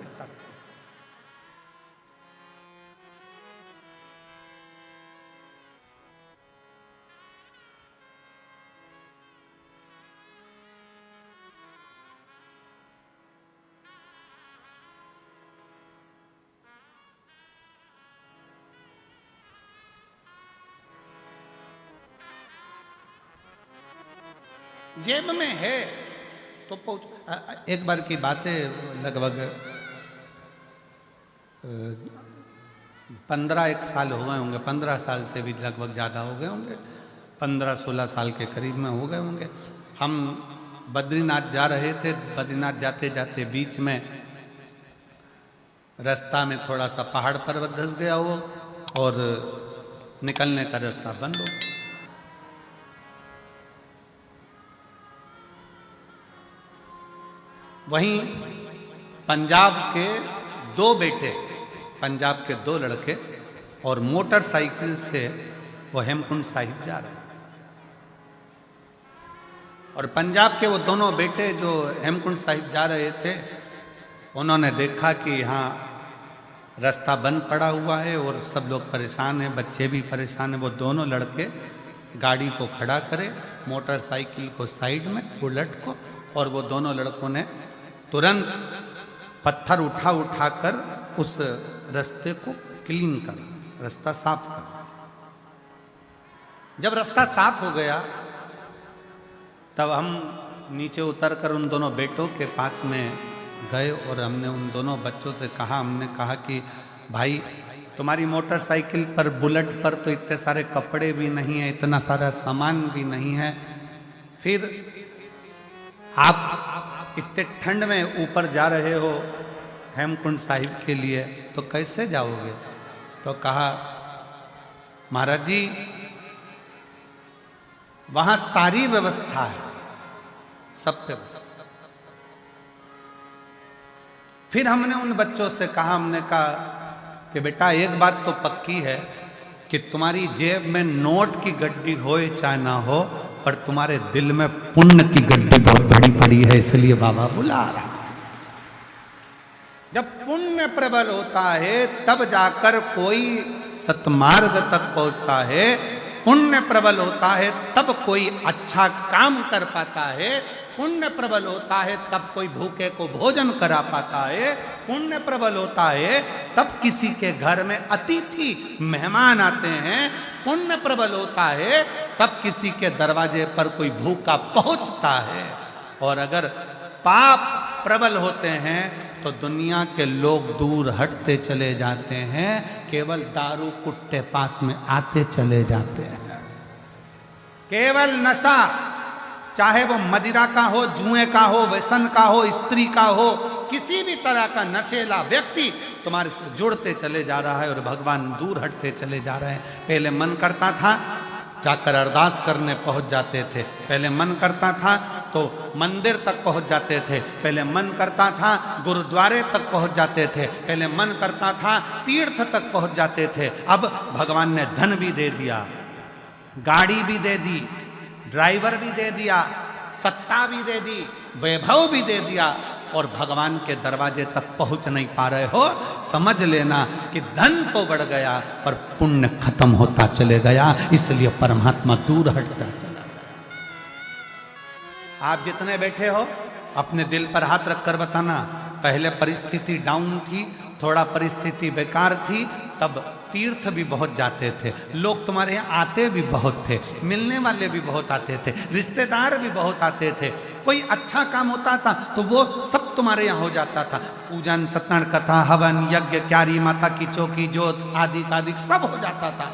जेब में है तो पहुंच। एक बार की बात है, लगभग 15 साल हो गए होंगे, 15 साल से भी लगभग ज़्यादा हो गए होंगे, 15-16 साल के करीब में हो गए होंगे। हम बद्रीनाथ जा रहे थे। बद्रीनाथ जाते जाते बीच में रास्ता में थोड़ा सा पहाड़ पर्वत धंस गया हो और निकलने का रास्ता बंद हो। वहीं पंजाब के 2 बेटे, पंजाब के 2 लड़के और मोटरसाइकिल से वो हेमकुंड साहिब जा रहे थे। और पंजाब के वो दोनों बेटे जो हेमकुंड साहिब जा रहे थे, उन्होंने देखा कि यहाँ रास्ता बंद पड़ा हुआ है और सब लोग परेशान हैं, बच्चे भी परेशान हैं। वो दोनों लड़के गाड़ी को खड़ा करे, मोटरसाइकिल को साइड में, बुलेट को, और वो दोनों लड़कों ने तुरंत पत्थर उठा कर उस रास्ते को क्लीन करा, रास्ता साफ करा। जब रास्ता साफ हो गया तब हम नीचे उतरकर उन दोनों बेटों के पास में गए और हमने उन दोनों बच्चों से कहा, हमने कहा कि भाई तुम्हारी मोटरसाइकिल पर, बुलेट पर तो इतने सारे कपड़े भी नहीं है, इतना सारा सामान भी नहीं है, फिर आप इतने ठंड में ऊपर जा रहे हो हेमकुंड साहिब के लिए, तो कैसे जाओगे? तो कहा महाराज जी वहां सारी व्यवस्था है, सब व्यवस्था। फिर हमने उन बच्चों से कहा, हमने कहा कि बेटा एक बात तो पक्की है कि तुम्हारी जेब में नोट की गड्डी हो चाहे ना हो, पर तुम्हारे दिल में पुण्य की गड्डी बहुत बड़ी पड़ी है, इसलिए बाबा बुला रहा। जब पुण्य प्रबल होता है तब जाकर कोई सतमार्ग तक पहुंचता है। पुण्य प्रबल होता है तब कोई अच्छा काम कर पाता है। पुण्य प्रबल होता है तब कोई भूखे को भोजन करा पाता है। पुण्य प्रबल होता है तब किसी के घर में अतिथि मेहमान आते हैं। पुण्य प्रबल होता है तब किसी के दरवाजे पर कोई भूखा पहुंचता है। और अगर पाप प्रबल होते हैं तो दुनिया के लोग दूर हटते चले जाते हैं, केवल दारू कुट्टे पास में आते चले जाते हैं। केवल नशा, चाहे वो मदिरा का हो, जुए का हो, व्यसन का हो, स्त्री का हो, किसी भी तरह का नशेला व्यक्ति तुम्हारे से जुड़ते चले जा रहा है और भगवान दूर हटते चले जा रहे हैं। पहले मन करता था जाकर अरदास करने पहुंच जाते थे, पहले मन करता था तो मंदिर तक पहुंच जाते थे, पहले मन करता था गुरुद्वारे तक पहुंच जाते थे, पहले मन करता था तीर्थ तक पहुंच जाते थे। अब भगवान ने धन भी दे दिया, गाड़ी भी दे दी, ड्राइवर भी दे दिया, सत्ता भी दे दी, वैभव भी दे दिया, और भगवान के दरवाजे तक पहुंच नहीं पा रहे हो। समझ लेना कि धन तो बढ़ गया पर पुण्य खत्म होता चले गया, इसलिए परमात्मा दूर हटता चला गया। आप जितने बैठे हो अपने दिल पर हाथ रखकर बताना, पहले परिस्थिति डाउन थी, थोड़ा परिस्थिति बेकार थी, तब तीर्थ भी बहुत जाते थे, लोग तुम्हारे यहाँ आते भी बहुत थे, मिलने वाले भी बहुत आते थे, रिश्तेदार भी बहुत आते थे। कोई अच्छा काम होता था तो वो सब तुम्हारे यहाँ हो जाता था, पूजन, सत्यनारायण कथा, हवन, यज्ञ, क्यारी, माता की चौकी, जोत आदि आदि सब हो जाता था,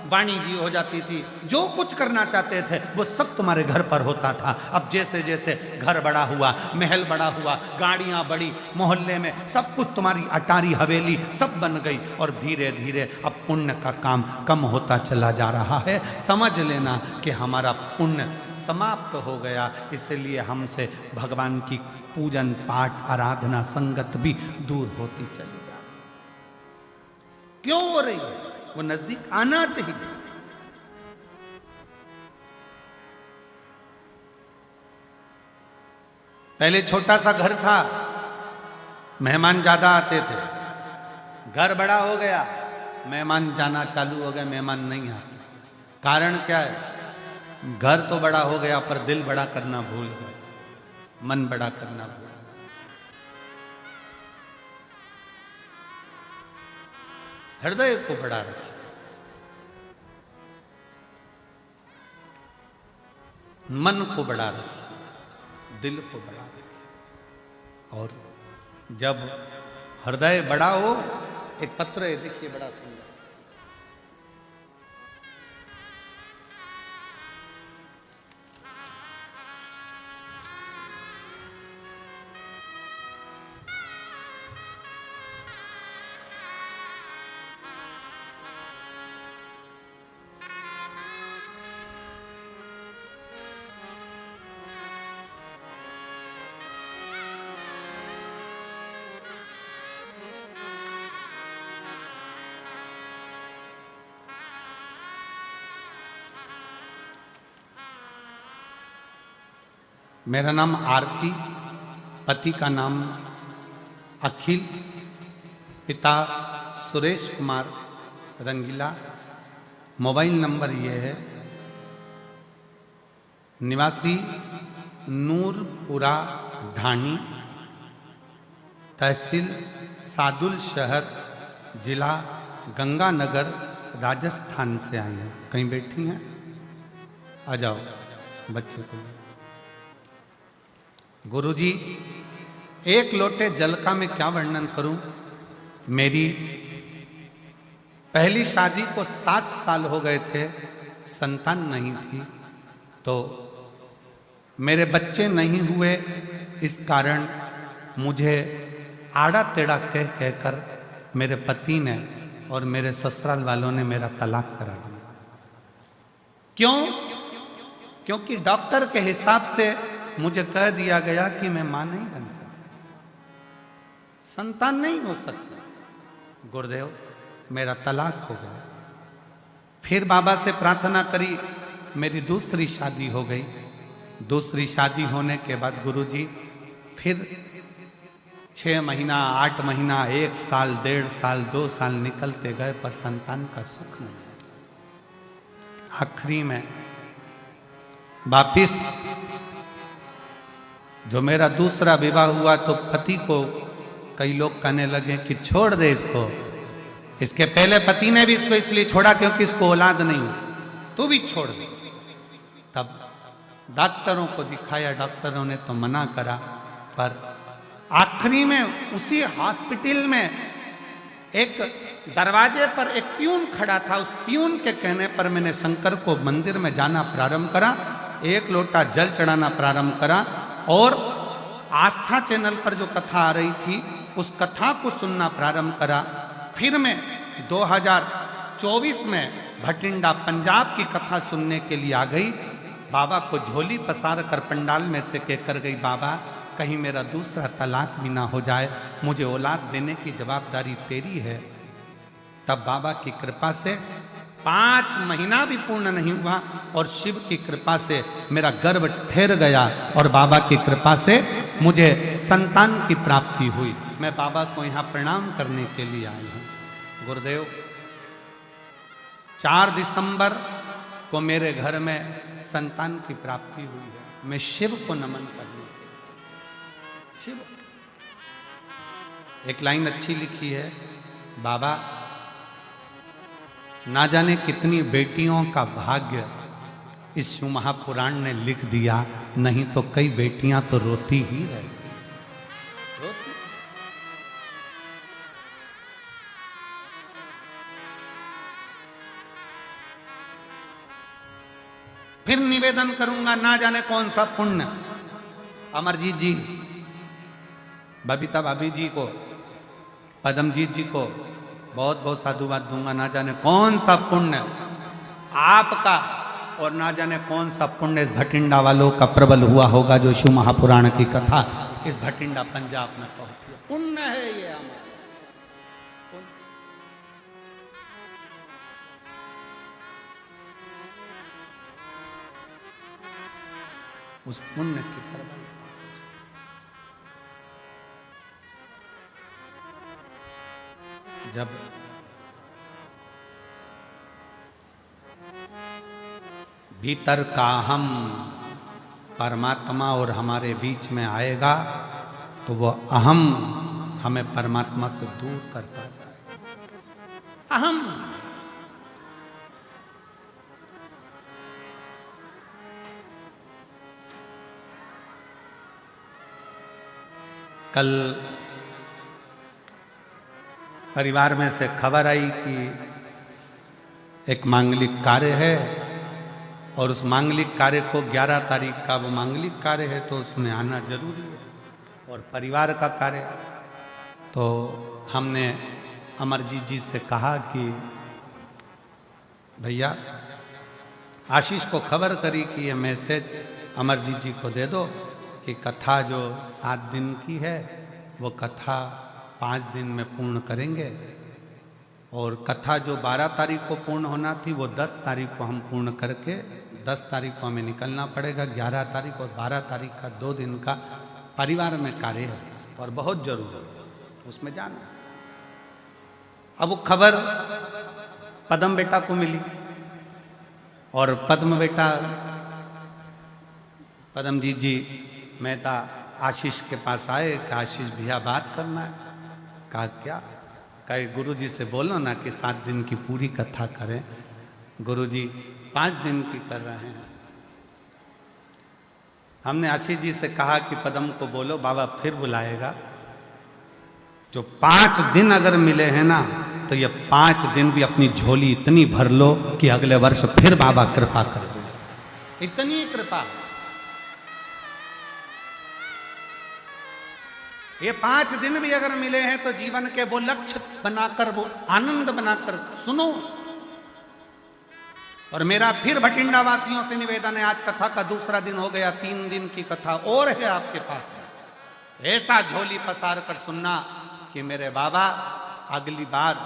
वाणी जी हो जाती थी, जो कुछ करना चाहते थे वो सब तुम्हारे घर पर होता था। अब जैसे जैसे घर बड़ा हुआ, महल बड़ा हुआ, गाड़ियाँ बढ़ी, मोहल्ले में सब कुछ तुम्हारी अटारी हवेली सब बन गई, और धीरे धीरे अब पुण्य का काम कम होता चला जा रहा है। समझ लेना कि हमारा पुण्य समाप्त हो गया, इसलिए हमसे भगवान की पूजन पाठ आराधना संगत भी दूर होती चली जा रही। क्यों हो रही है? वो नजदीक आना चाहिए। पहले छोटा सा घर था, मेहमान ज्यादा आते थे, घर बड़ा हो गया, मेहमान जाना चालू हो गया, मेहमान नहीं आते। कारण क्या है? घर तो बड़ा हो गया पर दिल बड़ा करना भूल गए, मन बड़ा करना भूल गए। हृदय को बड़ा रखिए, मन को बड़ा रखिए, दिल को बड़ा रखिए। और जब हृदय बड़ा हो, एक पत्र है देखिए बड़ा सुंदर, मेरा नाम आरती, पति का नाम अखिल, पिता सुरेश कुमार रंगीला, मोबाइल नंबर ये है, निवासी नूरपुरा ढाणी, तहसील सादुल शहर, जिला गंगानगर, राजस्थान से आई हैं। कहीं बैठी हैं? आ जाओ बच्चे को। गुरुजी, एक लोटे जल का मैं क्या वर्णन करूं। मेरी पहली शादी को 7 साल हो गए थे, संतान नहीं थी, तो मेरे बच्चे नहीं हुए, इस कारण मुझे आड़ा टेढ़ा कह कहकर मेरे पति ने और मेरे ससुराल वालों ने मेरा तलाक करा दिया। क्यों? क्योंकि डॉक्टर के हिसाब से मुझे कह दिया गया कि मैं मां नहीं बन सकती, संतान नहीं हो सकता। गुरुदेव, मेरा तलाक हो गया। फिर बाबा से प्रार्थना करी मेरी दूसरी शादी हो गई। दूसरी शादी होने के बाद गुरुजी फिर 6 महीना, 8 महीना, 1 साल, 1.5 साल, 2 साल निकलते गए, पर संतान का सुख नहीं। आखिरी में वापिस जो मेरा दूसरा विवाह हुआ तो पति को कई लोग कहने लगे कि छोड़ दे इसको। इसके पहले पति ने भी इसको इसलिए छोड़ा क्योंकि इसको औलाद नहीं हुई, तू भी छोड़ दे। तब डॉक्टरों को दिखाया, डॉक्टरों ने तो मना करा, पर आखिरी में उसी हॉस्पिटल में एक दरवाजे पर एक प्यून खड़ा था। उस प्यून के कहने पर मैंने शंकर को मंदिर में जाना प्रारंभ करा, 1 लोटा जल चढ़ाना प्रारंभ करा, और आस्था चैनल पर जो कथा आ रही थी उस कथा को सुनना प्रारंभ करा। फिर मैं 2024 में भटिंडा पंजाब की कथा सुनने के लिए आ गई। बाबा को झोली पसार कर पंडाल में से कहकर गई, बाबा कहीं मेरा दूसरा तलाक भी ना हो जाए, मुझे औलाद देने की जवाबदारी तेरी है। तब बाबा की कृपा से 5 महीना भी पूर्ण नहीं हुआ और शिव की कृपा से मेरा गर्भ ठहर गया और बाबा की कृपा से मुझे संतान की प्राप्ति हुई। मैं बाबा को यहाँ प्रणाम करने के लिए आई हूँ। गुरुदेव, 4 दिसंबर को मेरे घर में संतान की प्राप्ति हुई है। मैं शिव को नमन करने के लिए। शिव, एक लाइन अच्छी लिखी है, बाबा ना जाने कितनी बेटियों का भाग्य इस शिव महापुराण ने लिख दिया, नहीं तो कई बेटियां तो रोती ही रहेगी। रोती। फिर निवेदन करूंगा, ना जाने कौन सा पुण्य अमरजीत जी, बबीता भाभी जी को, पदमजीत जी को बहुत बहुत साधुवाद दूंगा। ना जाने कौन सा पुण्य आपका और ना जाने कौन सा पुण्य इस भटिंडा वालों का प्रबल हुआ होगा जो शिव महापुराण की कथा इस भटिंडा पंजाब में पहुंची। पुण्य है ये हमारा। उस पुण्य की प्रबल जब भीतर का हम परमात्मा और हमारे बीच में आएगा तो वो अहम हमें परमात्मा से दूर करता जाएगा। अहम कल परिवार में से खबर आई कि एक मांगलिक कार्य है और उस मांगलिक कार्य को 11 तारीख का वो मांगलिक कार्य है तो उसमें आना जरूरी है और परिवार का कार्य। तो हमने अमरजीत जी से कहा कि भैया आशीष को खबर करी कि ये मैसेज अमरजीत जी को दे दो कि कथा जो 7 दिन की है वो कथा 5 दिन में पूर्ण करेंगे और कथा जो 12 तारीख को पूर्ण होना थी वो 10 तारीख को हम पूर्ण करके 10 तारीख को हमें निकलना पड़ेगा। 11 तारीख और 12 तारीख का 2 दिन का परिवार में कार्य है और बहुत जरूरी है उसमें जाना। अब वो खबर पद्म बेटा को मिली और पद्म बेटा पद्मजीत जी मेहता आशीष के पास आए कि आशीष भैया बात करना है। कहा क्या? कहे गुरुजी से बोलो ना कि 7 दिन की पूरी कथा करें। गुरुजी 5 दिन की कर रहे हैं। हमने आशीष जी से कहा कि पद्म को बोलो बाबा फिर बुलाएगा। जो 5 दिन अगर मिले हैं ना तो ये 5 दिन भी अपनी झोली इतनी भर लो कि अगले वर्ष फिर बाबा कृपा कर दे। इतनी कृपा। ये 5 दिन भी अगर मिले हैं तो जीवन के वो लक्ष्य बनाकर वो आनंद बनाकर सुनो। और मेरा फिर भटिंडा वासियों से निवेदन है, आज कथा का दूसरा दिन हो गया, 3 दिन की कथा और है आपके पास में। ऐसा झोली पसार कर सुनना कि मेरे बाबा अगली बार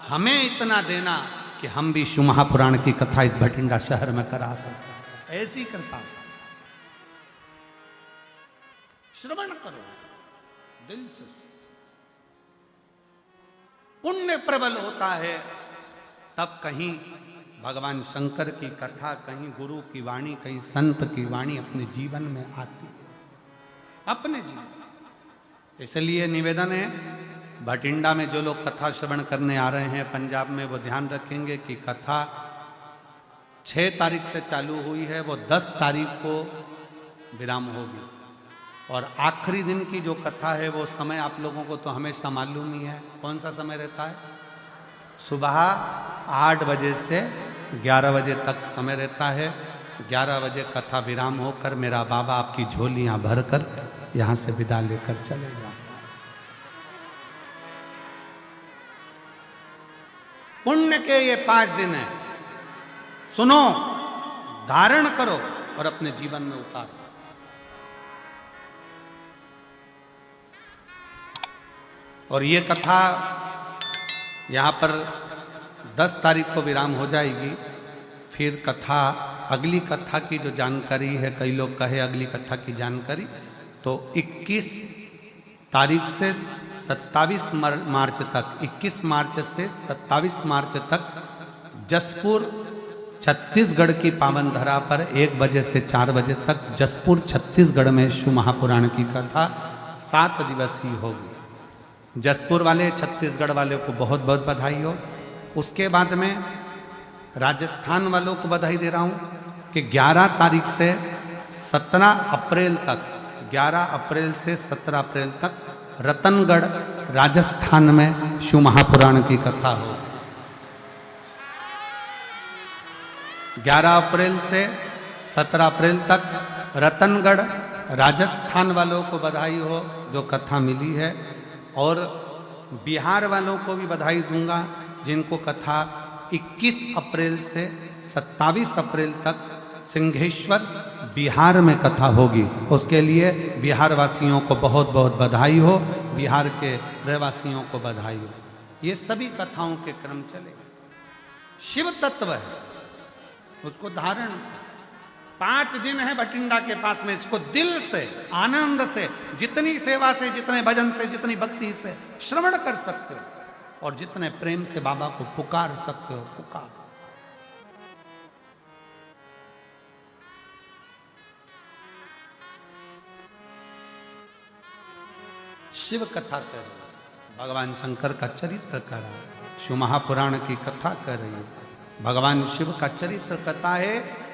हमें इतना देना कि हम भी शिव महापुराण की कथा इस भटिंडा शहर में करा सकते। ऐसी कृपा, श्रवण करो दिल से। पुण्य प्रबल होता है तब कहीं भगवान शंकर की कथा, कहीं गुरु की वाणी, कहीं संत की वाणी अपने जीवन में आती है, अपने जीवन। इसलिए निवेदन है, भटिंडा में जो लोग कथा श्रवण करने आ रहे हैं पंजाब में, वो ध्यान रखेंगे कि कथा 6 तारीख से चालू हुई है, वो 10 तारीख को विराम होगी। और आखिरी दिन की जो कथा है वो समय आप लोगों को तो हमेशा मालूम ही है। कौन सा समय रहता है? सुबह 8 बजे से 11 बजे तक समय रहता है। 11 बजे कथा विराम होकर मेरा बाबा आपकी झोलियां भरकर यहाँ से विदा लेकर चले जाते। पुण्य के ये 5 दिन हैं, सुनो, धारण करो और अपने जीवन में उतारो। और ये कथा यहाँ पर 10 तारीख को विराम हो जाएगी। फिर कथा, अगली कथा की जो जानकारी है, कई लोग कहे अगली कथा की जानकारी, तो 21 तारीख से 27 मार्च तक, 21 मार्च से 27 मार्च तक जसपुर छत्तीसगढ़ की पावन धरा पर 1 बजे से 4 बजे तक जसपुर छत्तीसगढ़ में शिव महापुराण की कथा 7 दिवसीय होगी। जसपुर वाले, छत्तीसगढ़ वाले को बहुत बहुत बधाई हो। उसके बाद में राजस्थान वालों को बधाई दे रहा हूँ कि 11 तारीख से 17 अप्रैल तक, 11 अप्रैल से 17 अप्रैल तक रतनगढ़ राजस्थान में शिव महापुराण की कथा हो। 11 अप्रैल से 17 अप्रैल तक रतनगढ़ राजस्थान वालों को बधाई हो जो कथा मिली है। और बिहार वालों को भी बधाई दूंगा जिनको कथा 21 अप्रैल से 27 अप्रैल तक सिंहेश्वर बिहार में कथा होगी। उसके लिए बिहार वासियों को बहुत बहुत बधाई हो, बिहार के रहवासियों को बधाई हो। ये सभी कथाओं के क्रम चले। शिव तत्व है, उसको धारण 5 दिन है भटिंडा के पास में। इसको दिल से, आनंद से, जितनी सेवा से, जितने भजन से, जितनी भक्ति से श्रवण कर सकते हो और जितने प्रेम से बाबा को पुकार सकते हो पुकार। शिव कथा कर रही, भगवान शंकर का चरित्र कर रहा है, शिव महापुराण की कथा कर रही है। भगवान शिव का चरित्र कथा है।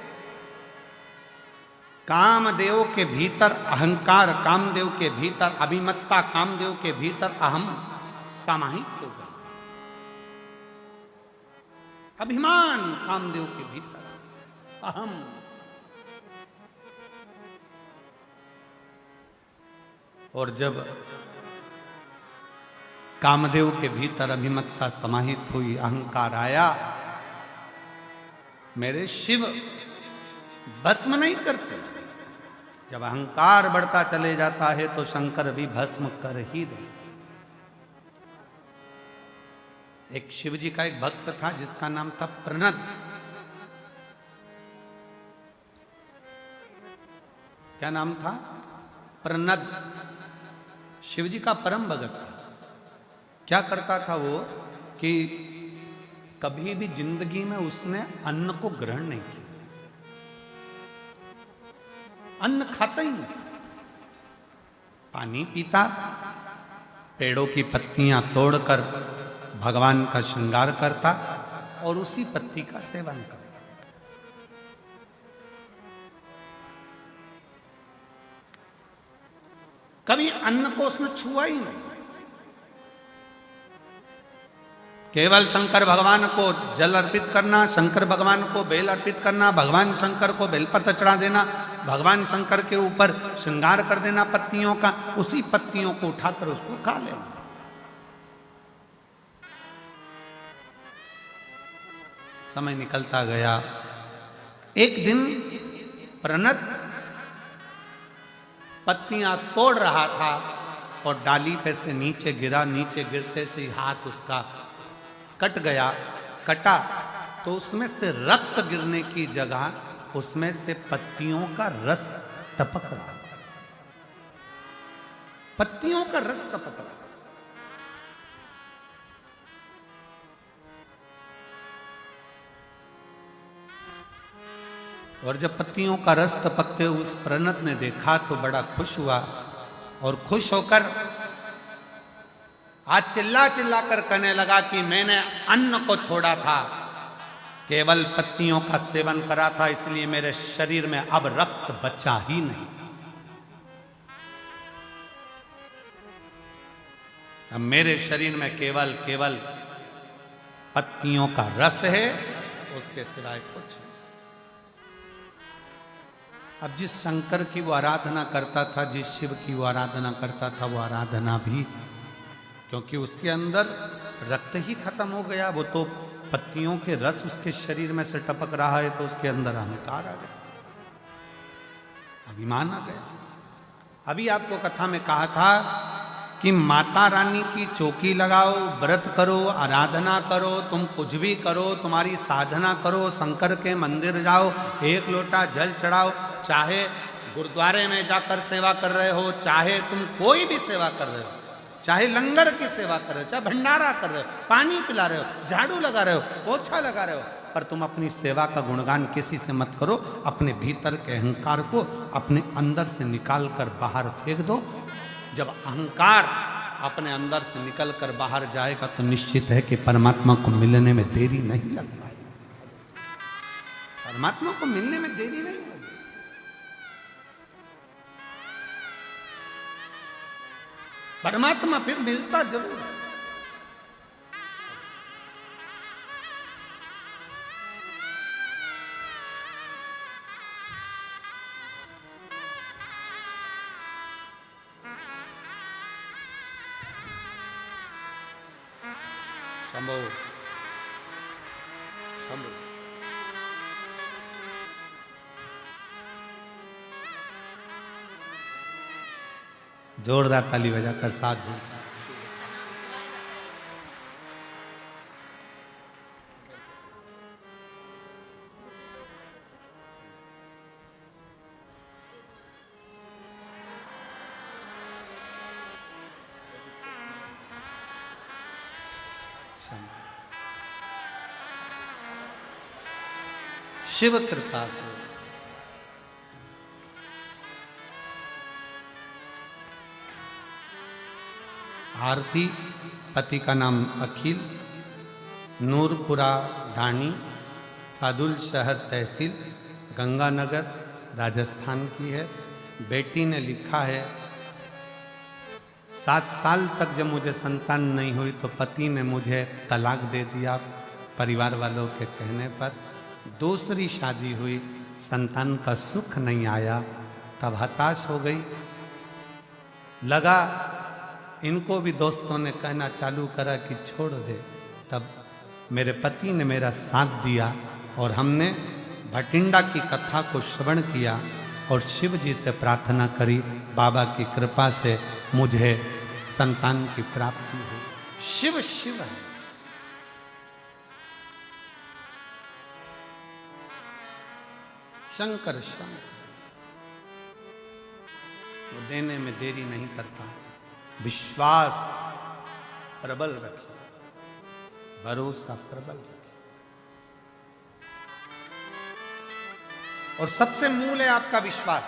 कामदेव के भीतर अहंकार, कामदेव के भीतर अभिमत्ता, कामदेव के भीतर अहम समाहित हो गया। अभिमान कामदेव के भीतर, अहम। और जब कामदेव के भीतर अभिमत्ता समाहित हुई, अहंकार आया, मेरे शिव भस्म नहीं करते। जब अहंकार बढ़ता चले जाता है तो शंकर भी भस्म कर ही दे। एक शिव जी का एक भक्त था जिसका नाम था प्रनद। क्या नाम था? प्रनद। शिव जी का परम भगत था। क्या करता था वो कि कभी भी जिंदगी में उसने अन्न को ग्रहण नहीं किया, अन्न खाता ही नहीं, पानी पीता, पेड़ों की पत्तियां तोड़कर भगवान का श्रृंगार करता और उसी पत्ती का सेवन करता। कभी अन्न को उसने छुआ ही नहीं। केवल शंकर भगवान को जल अर्पित करना, शंकर भगवान को बेल अर्पित करना, भगवान शंकर को बेलपत्र चढ़ा देना, भगवान शंकर के ऊपर श्रृंगार कर देना पत्तियों का, उसी पत्तियों को उठाकर उसको खा लेना। समय निकलता गया। एक दिन प्रणत पत्तियां तोड़ रहा था और डाली पे से नीचे गिरा। नीचे गिरते से हाथ उसका कट गया। कटा तो उसमें से रक्त गिरने की जगह उसमें से पत्तियों का रस टपक रहा, पत्तियों का रस टपक रहा। और जब पत्तियों का रस टपकते हुए उस प्रणत ने देखा तो बड़ा खुश हुआ, और खुश होकर आज चिल्ला चिल्ला कर कहने लगा कि मैंने अन्न को छोड़ा था, केवल पत्तियों का सेवन करा था, इसलिए मेरे शरीर में अब रक्त बचा ही नहीं। अब मेरे शरीर में केवल केवल पत्तियों का रस है, उसके सिवाय कुछ नहीं। अब जिस शंकर की वो आराधना करता था, जिस शिव की वो आराधना करता था, वो आराधना भी, क्योंकि उसके अंदर रक्त ही खत्म हो गया, वो तो पत्तियों के रस उसके शरीर में से टपक रहा है, तो उसके अंदर अहंकार आ गया, अभिमान आ गया। अभी आपको कथा में कहा था कि माता रानी की चौकी लगाओ, व्रत करो, आराधना करो, तुम कुछ भी करो, तुम्हारी साधना करो, शंकर के मंदिर जाओ, एक लोटा जल चढ़ाओ, चाहे गुरुद्वारे में जाकर सेवा कर रहे हो, चाहे तुम कोई भी सेवा कर रहे हो, चाहे लंगर की सेवा कर रहे हो, चाहे भंडारा कर रहे हो, पानी पिला रहे हो, झाड़ू लगा रहे हो, पोछा लगा रहे हो, पर तुम अपनी सेवा का गुणगान किसी से मत करो। अपने भीतर के अहंकार को अपने अंदर से निकाल कर बाहर फेंक दो। जब अहंकार अपने अंदर से निकल कर बाहर जाएगा तो निश्चित है कि परमात्मा को मिलने में देरी नहीं लग पाएगी, परमात्मा को मिलने में देरी नहीं होगी। परमात्मा फिर मिलता जरूर है। शंभो शंभो जोरदार ताली बजाकर साधु शिव कृपा से आरती, पति का नाम अखिल, नूरपुरा ढाणी, सादुल शहर तहसील, गंगानगर, राजस्थान की है। बेटी ने लिखा है 7 साल तक जब मुझे संतान नहीं हुई तो पति ने मुझे तलाक दे दिया परिवार वालों के कहने पर। दूसरी शादी हुई, संतान का सुख नहीं आया, तब हताश हो गई। लगा इनको भी दोस्तों ने कहना चालू करा कि छोड़ दे, तब मेरे पति ने मेरा साथ दिया और हमने भटिंडा की कथा को श्रवण किया और शिव जी से प्रार्थना करी। बाबा की कृपा से मुझे संतान की प्राप्ति हुई। शिव शिव है, शंकर शंकर, वो देने में देरी नहीं करता। विश्वास प्रबल रखिए, भरोसा प्रबल रखिए, और सबसे मूल है आपका विश्वास।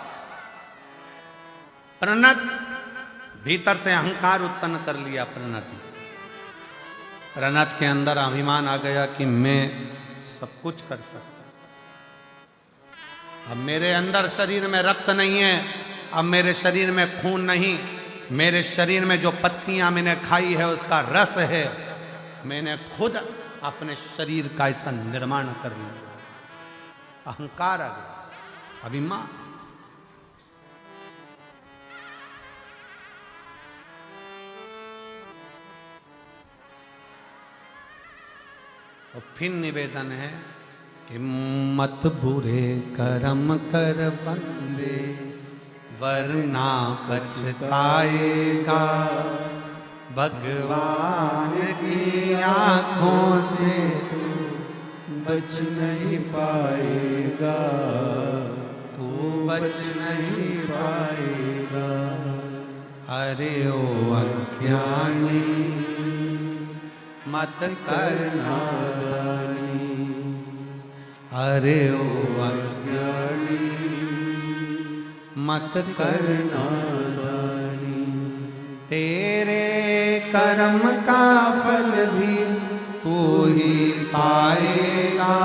प्रणत भीतर से अहंकार उत्पन्न कर लिया। प्रणत के अंदर अभिमान आ गया कि मैं सब कुछ कर सकता। अब मेरे अंदर शरीर में रक्त नहीं है, अब मेरे शरीर में खून नहीं, मेरे शरीर में जो पत्तियां मैंने खाई है उसका रस है। मैंने खुद अपने शरीर का ऐसा निर्माण कर लिया। अहंकार आ गया, अभिमान। और फिर निवेदन है कि मत बुरे कर्म कर बंदे, वरना पछताएगा। भगवान की आंखों से तू बच अज्ञानी मत कर नादानी। अरे ओ अज्ञानी मत कर नादानी। तेरे कर्म का फल भी तू ही पाएगा,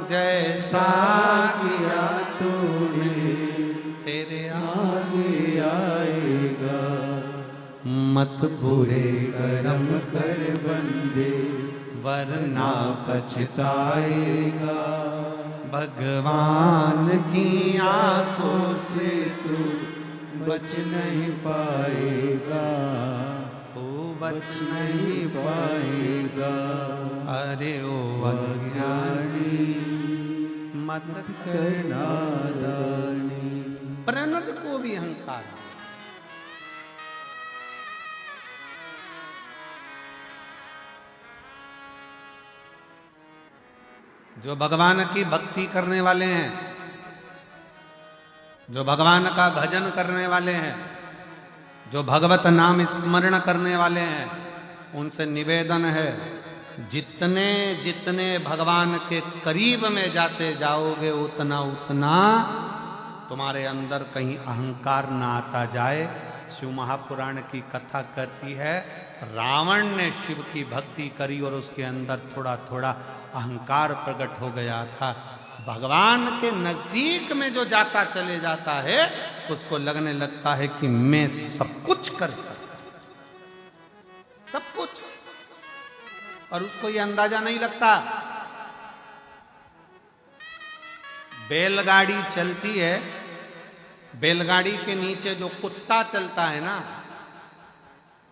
जैसा किया तूने तेरे आगे आएगा। मत बुरे कर्म कर बंदे, वरना पछताएगा। भगवान की आंखों से तू बच नहीं पाएगा, बच नहीं पाएगा। अरे ओ अज्ञानी मत कर नादानी। प्रणत को भी अहंकार है। जो भगवान की भक्ति करने वाले हैं, जो भगवान का भजन करने वाले हैं, जो भगवत नाम स्मरण करने वाले हैं, उनसे निवेदन है, जितने जितने भगवान के करीब में जाते जाओगे उतना उतना तुम्हारे अंदर कहीं अहंकार ना आता जाए। शिव महापुराण की कथा कहती है, रावण ने शिव की भक्ति करी और उसके अंदर थोड़ा थोड़ा अहंकार प्रकट हो गया था। भगवान के नजदीक में जो जाता चले जाता है, उसको लगने लगता है कि मैं सब कुछ कर सकता, सब कुछ, और उसको ये अंदाजा नहीं लगता। बैलगाड़ी चलती है, बैलगाड़ी के नीचे जो कुत्ता चलता है ना,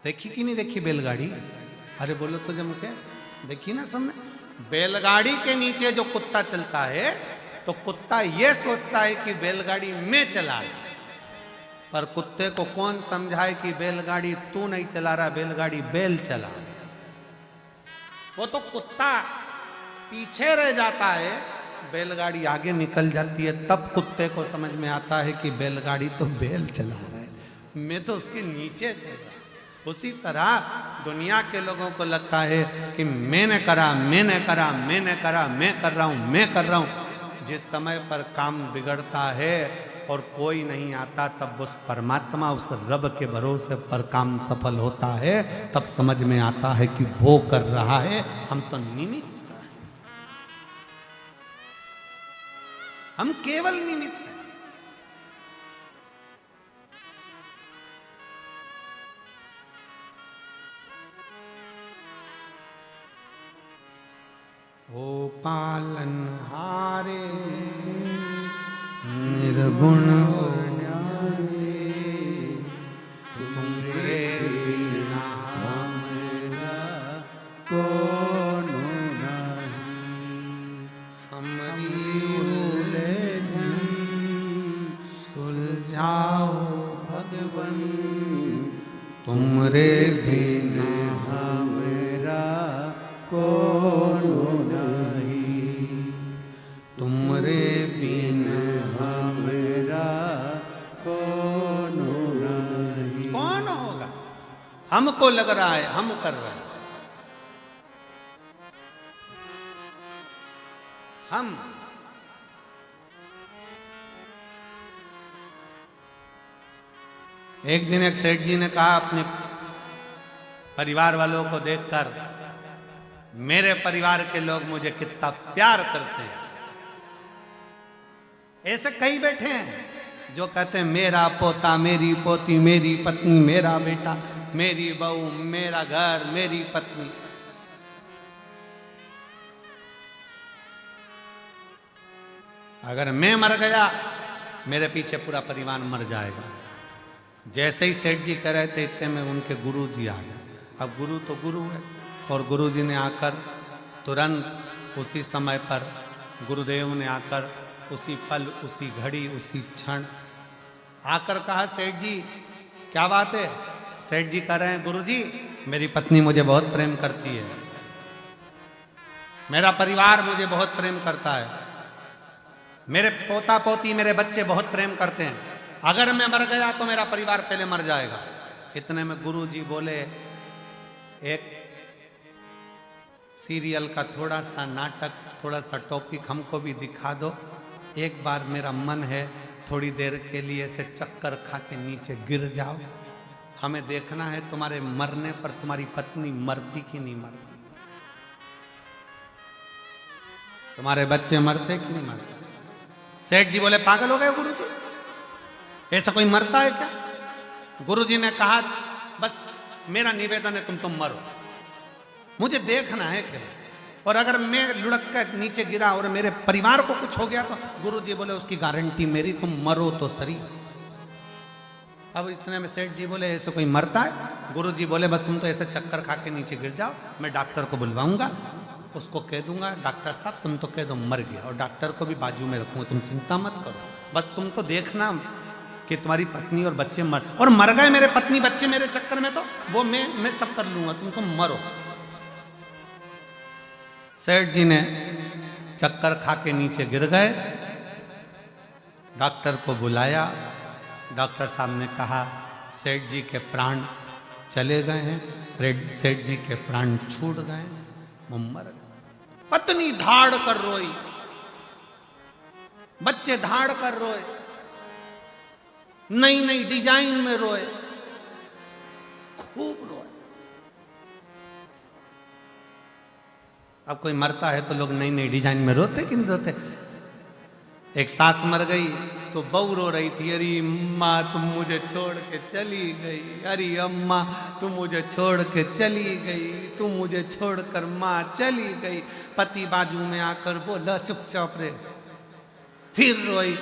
देखी कि नहीं देखी बैलगाड़ी? अरे बोलो तो जम के, देखी ना सबने? बैलगाड़ी के नीचे जो कुत्ता चलता है, तो कुत्ता ये सोचता है कि बैलगाड़ी में चला रहा, पर कुत्ते को कौन समझाए कि बैलगाड़ी तू नहीं चला रहा, बैलगाड़ी बैल चला। वो तो कुत्ता पीछे रह जाता है, बैलगाड़ी आगे निकल जाती है, तब कुत्ते को समझ में आता है कि बैलगाड़ी तो बैल चला रहा है, मैं तो उसके नीचे चल रहा। उसी तरह दुनिया के लोगों को लगता है कि मैंने करा, मैंने करा, मैंने करा, मैं कर रहा हूं, मैं कर रहा हूं। जिस समय पर काम बिगड़ता है और कोई नहीं आता, तब उस परमात्मा, उस रब के भरोसे पर काम सफल होता है, तब समझ में आता है कि वो कर रहा है, हम तो निमित्त, हम केवल निमित्त हैं। ओ पालनहारे निर्गुण हो न्यारे, तुमरे बिना हमरा कौन नहीं। हमारी उलझन सुलझाओ भगवन, तुमरे बिना हमरा कौन नहीं। तुमरे बिना हमरा कौन नहीं। कौन होगा? हमको लग रहा है हम कर रहे हैं, हम। एक दिन एक सेठ जी ने कहा अपने परिवार वालों को देखकर, मेरे परिवार के लोग मुझे कितना प्यार करते हैं। ऐसे कई बैठे हैं जो कहते हैं मेरा पोता, मेरी पोती, मेरी पत्नी, मेरा बेटा, मेरी बहू, मेरा घर, मेरी पत्नी। अगर मैं मर गया, मेरे पीछे पूरा परिवार मर जाएगा। जैसे ही सेठ जी कह रहे थे, इतने में उनके गुरु जी आ गए। अब गुरु तो गुरु है, और गुरु जी ने आकर तुरंत उसी समय पर, गुरुदेव ने आकर उसी पल, उसी घड़ी, उसी क्षण आकर कहा, सेठ जी क्या बात है? सेठ जी कह रहे हैं, गुरु जी मेरी पत्नी मुझे बहुत प्रेम करती है, मेरा परिवार मुझे बहुत प्रेम करता है, मेरे पोता पोती, मेरे बच्चे बहुत प्रेम करते हैं। अगर मैं मर गया तो मेरा परिवार पहले मर जाएगा, इतने में गुरुजी बोले, एक सीरियल का थोड़ा सा नाटक, थोड़ा सा टॉपिक हमको भी दिखा दो। एक बार मेरा मन है थोड़ी देर के लिए से चक्कर खा के नीचे गिर जाओ। हमें देखना है तुम्हारे मरने पर तुम्हारी पत्नी मरती कि नहीं मरती, तुम्हारे बच्चे मरते कि नहीं मरते। सेठ जी बोले, पागल हो गए गुरुजी, ऐसा कोई मरता है क्या? गुरुजी ने कहा, बस मेरा निवेदन है तुम मरो, मुझे देखना है कि और अगर मैं लुढ़क कर नीचे गिरा और मेरे परिवार को कुछ हो गया तो गुरुजी बोले उसकी गारंटी मेरी, तुम मरो तो सही। अब इतने में सेठ जी बोले, ऐसे कोई मरता है? गुरुजी बोले, बस तुम तो ऐसे चक्कर खा के नीचे गिर जाओ, मैं डॉक्टर को बुलवाऊंगा, उसको कह दूंगा, डॉक्टर साहब तुम तो कह दो मर गया, और डॉक्टर को भी बाजू में रखूंगा, तुम चिंता मत करो, बस तुम तो देखना कि तुम्हारी पत्नी और बच्चे मर गए मेरे पत्नी बच्चे मेरे चक्कर में, तो वो मैं सब कर लूंगा, तुम तो मरो। सेठ जी ने चक्कर खा के नीचे गिर गए, डॉक्टर को बुलाया, डॉक्टर साहब ने कहा सेठ जी के प्राण चले गए हैं, सेठ जी के प्राण छूट गए, वो मर गए। पत्नी धाड़ कर रोई, बच्चे धाड़ कर रोए, नई नई डिजाइन में रोए, खूब रोए। अब कोई मरता है तो लोग नई नई डिजाइन में रोते कि नहीं रोते? एक सास मर गई तो बहू रो रही थी, अरे अम्मा तुम मुझे छोड़ के चली गई, अरे अम्मा तुम मुझे छोड़ के चली गई, तुम मुझे छोड़कर माँ चली गई। पति बाजू में आकर बोला, चुपचाप रे। फिर रोई,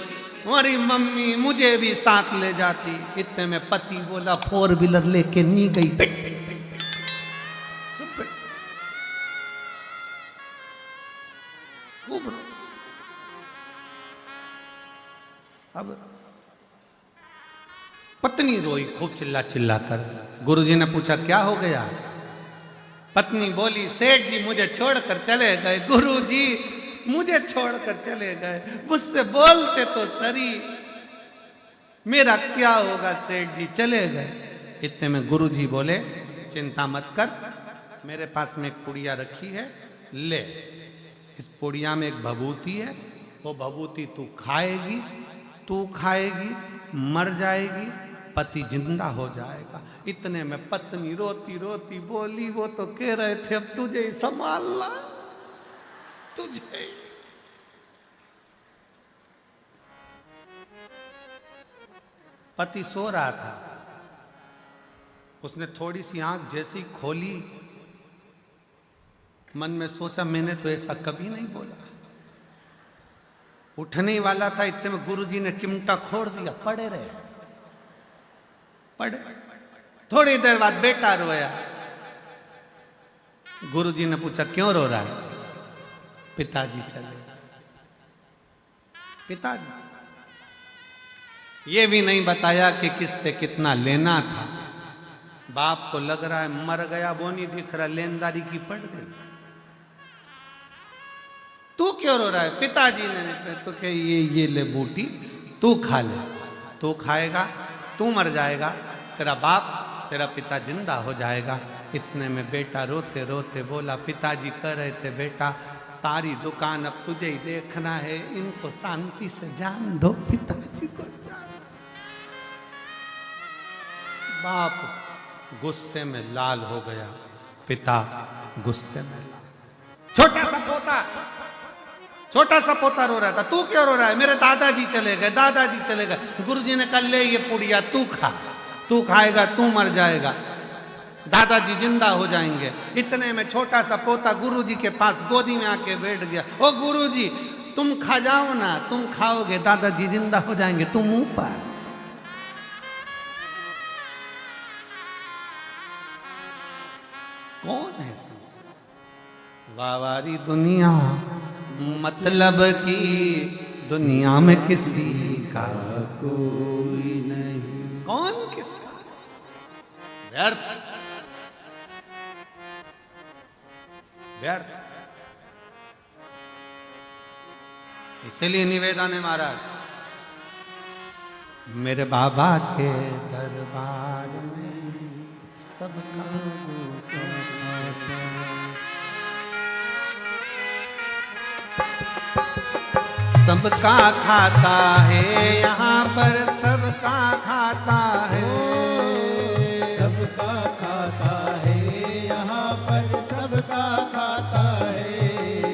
अरे मम्मी मुझे भी साथ ले जाती। इतने में पति बोला, 4 व्हीलर लेके नहीं गई, अब पत्नी रोई खूब चिल्ला चिल्ला कर। गुरुजी ने पूछा क्या हो गया? पत्नी बोली, सेठ जी मुझे छोड़कर चले गए, गुरुजी मुझे छोड़कर चले गए, मुझसे बोलते तो सरी, मेरा क्या होगा सेठ जी चले गए। इतने में गुरुजी बोले, चिंता मत कर, मेरे पास में एक पुड़िया रखी है, ले, इस पुड़िया में एक भभूति है, वो भभूति तू खाएगी, तू खाएगी, मर जाएगी, पति जिंदा हो जाएगा। इतने में पत्नी रोती रोती बोली, वो तो कह रहे थे अब तुझे ही संभालना, तुझे। पति सो रहा था, उसने थोड़ी सी आंख जैसी खोली, मन में सोचा मैंने तो ऐसा कभी नहीं बोला। उठने ही वाला था, इतने में गुरुजी ने चिमटा खोल दिया, पड़े रहे, पड़े। थोड़ी देर बाद बेटा रोया। गुरुजी ने पूछा क्यों रो रहा है? पिताजी चले, पिताजी। ये भी नहीं बताया कि किससे कितना लेना था। बाप को लग रहा है मर गया, वो नहीं दिख रहा, लेनदारी की पड़ गई। तू क्यों रो रहा है? पिताजी ने तो कहे ये ले बूटी, तू खा ले, तू खाएगा तू मर जाएगा, तेरा बाप तेरा पिता जिंदा हो जाएगा। इतने में बेटा रोते रोते बोला, पिताजी कह रहे थे बेटा सारी दुकान अब तुझे ही देखना है, इनको शांति से जान दो, पिताजी को जान। बाप गुस्से में लाल हो गया, पिता गुस्से में लाल। छोटा सा पोता रो रहा था, तू क्यों रो रहा है? मेरे दादाजी चले गए, दादाजी चले गए। गुरुजी ने कहा ले ये पुड़िया तू खा, तू खाएगा तू मर जाएगा, दादाजी जिंदा हो जाएंगे। इतने में छोटा सा पोता गुरुजी के पास गोदी में आके बैठ गया। ओ गुरुजी तुम खा जाओ ना, तुम खाओगे दादाजी जिंदा हो जाएंगे, तुम मुंह पर। कौन है? वावारी दुनिया, मतलब की दुनिया में किसी का कोई नहीं। कौन किसका? व्यर्थ, व्यर्थ। इसलिए निवेदन है महाराज, मेरे बाबा के दरबार में सबका सबका खाता है यहाँ पर सबका खाता है सबका खाता है यहाँ पर सबका खाता है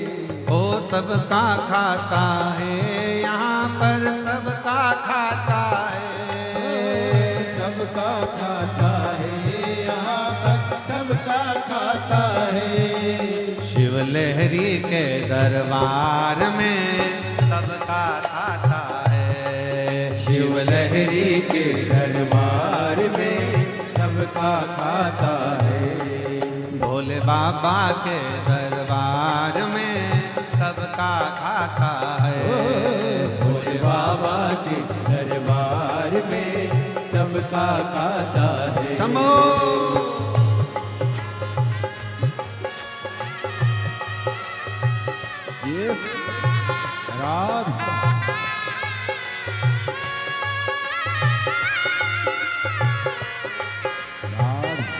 ओ सबका खाता है यहाँ पर सबका खाता है सबका खाता है यहाँ पर सबका खाता है शिव लहरी के दरबार में सबका खाता है शिव लहरी के दरबार में सबका खाता है भोले बाबा के दरबार में सबका खाता है भोले बाबा के दरबार में सबका खाता है शंभो ये राधा राधा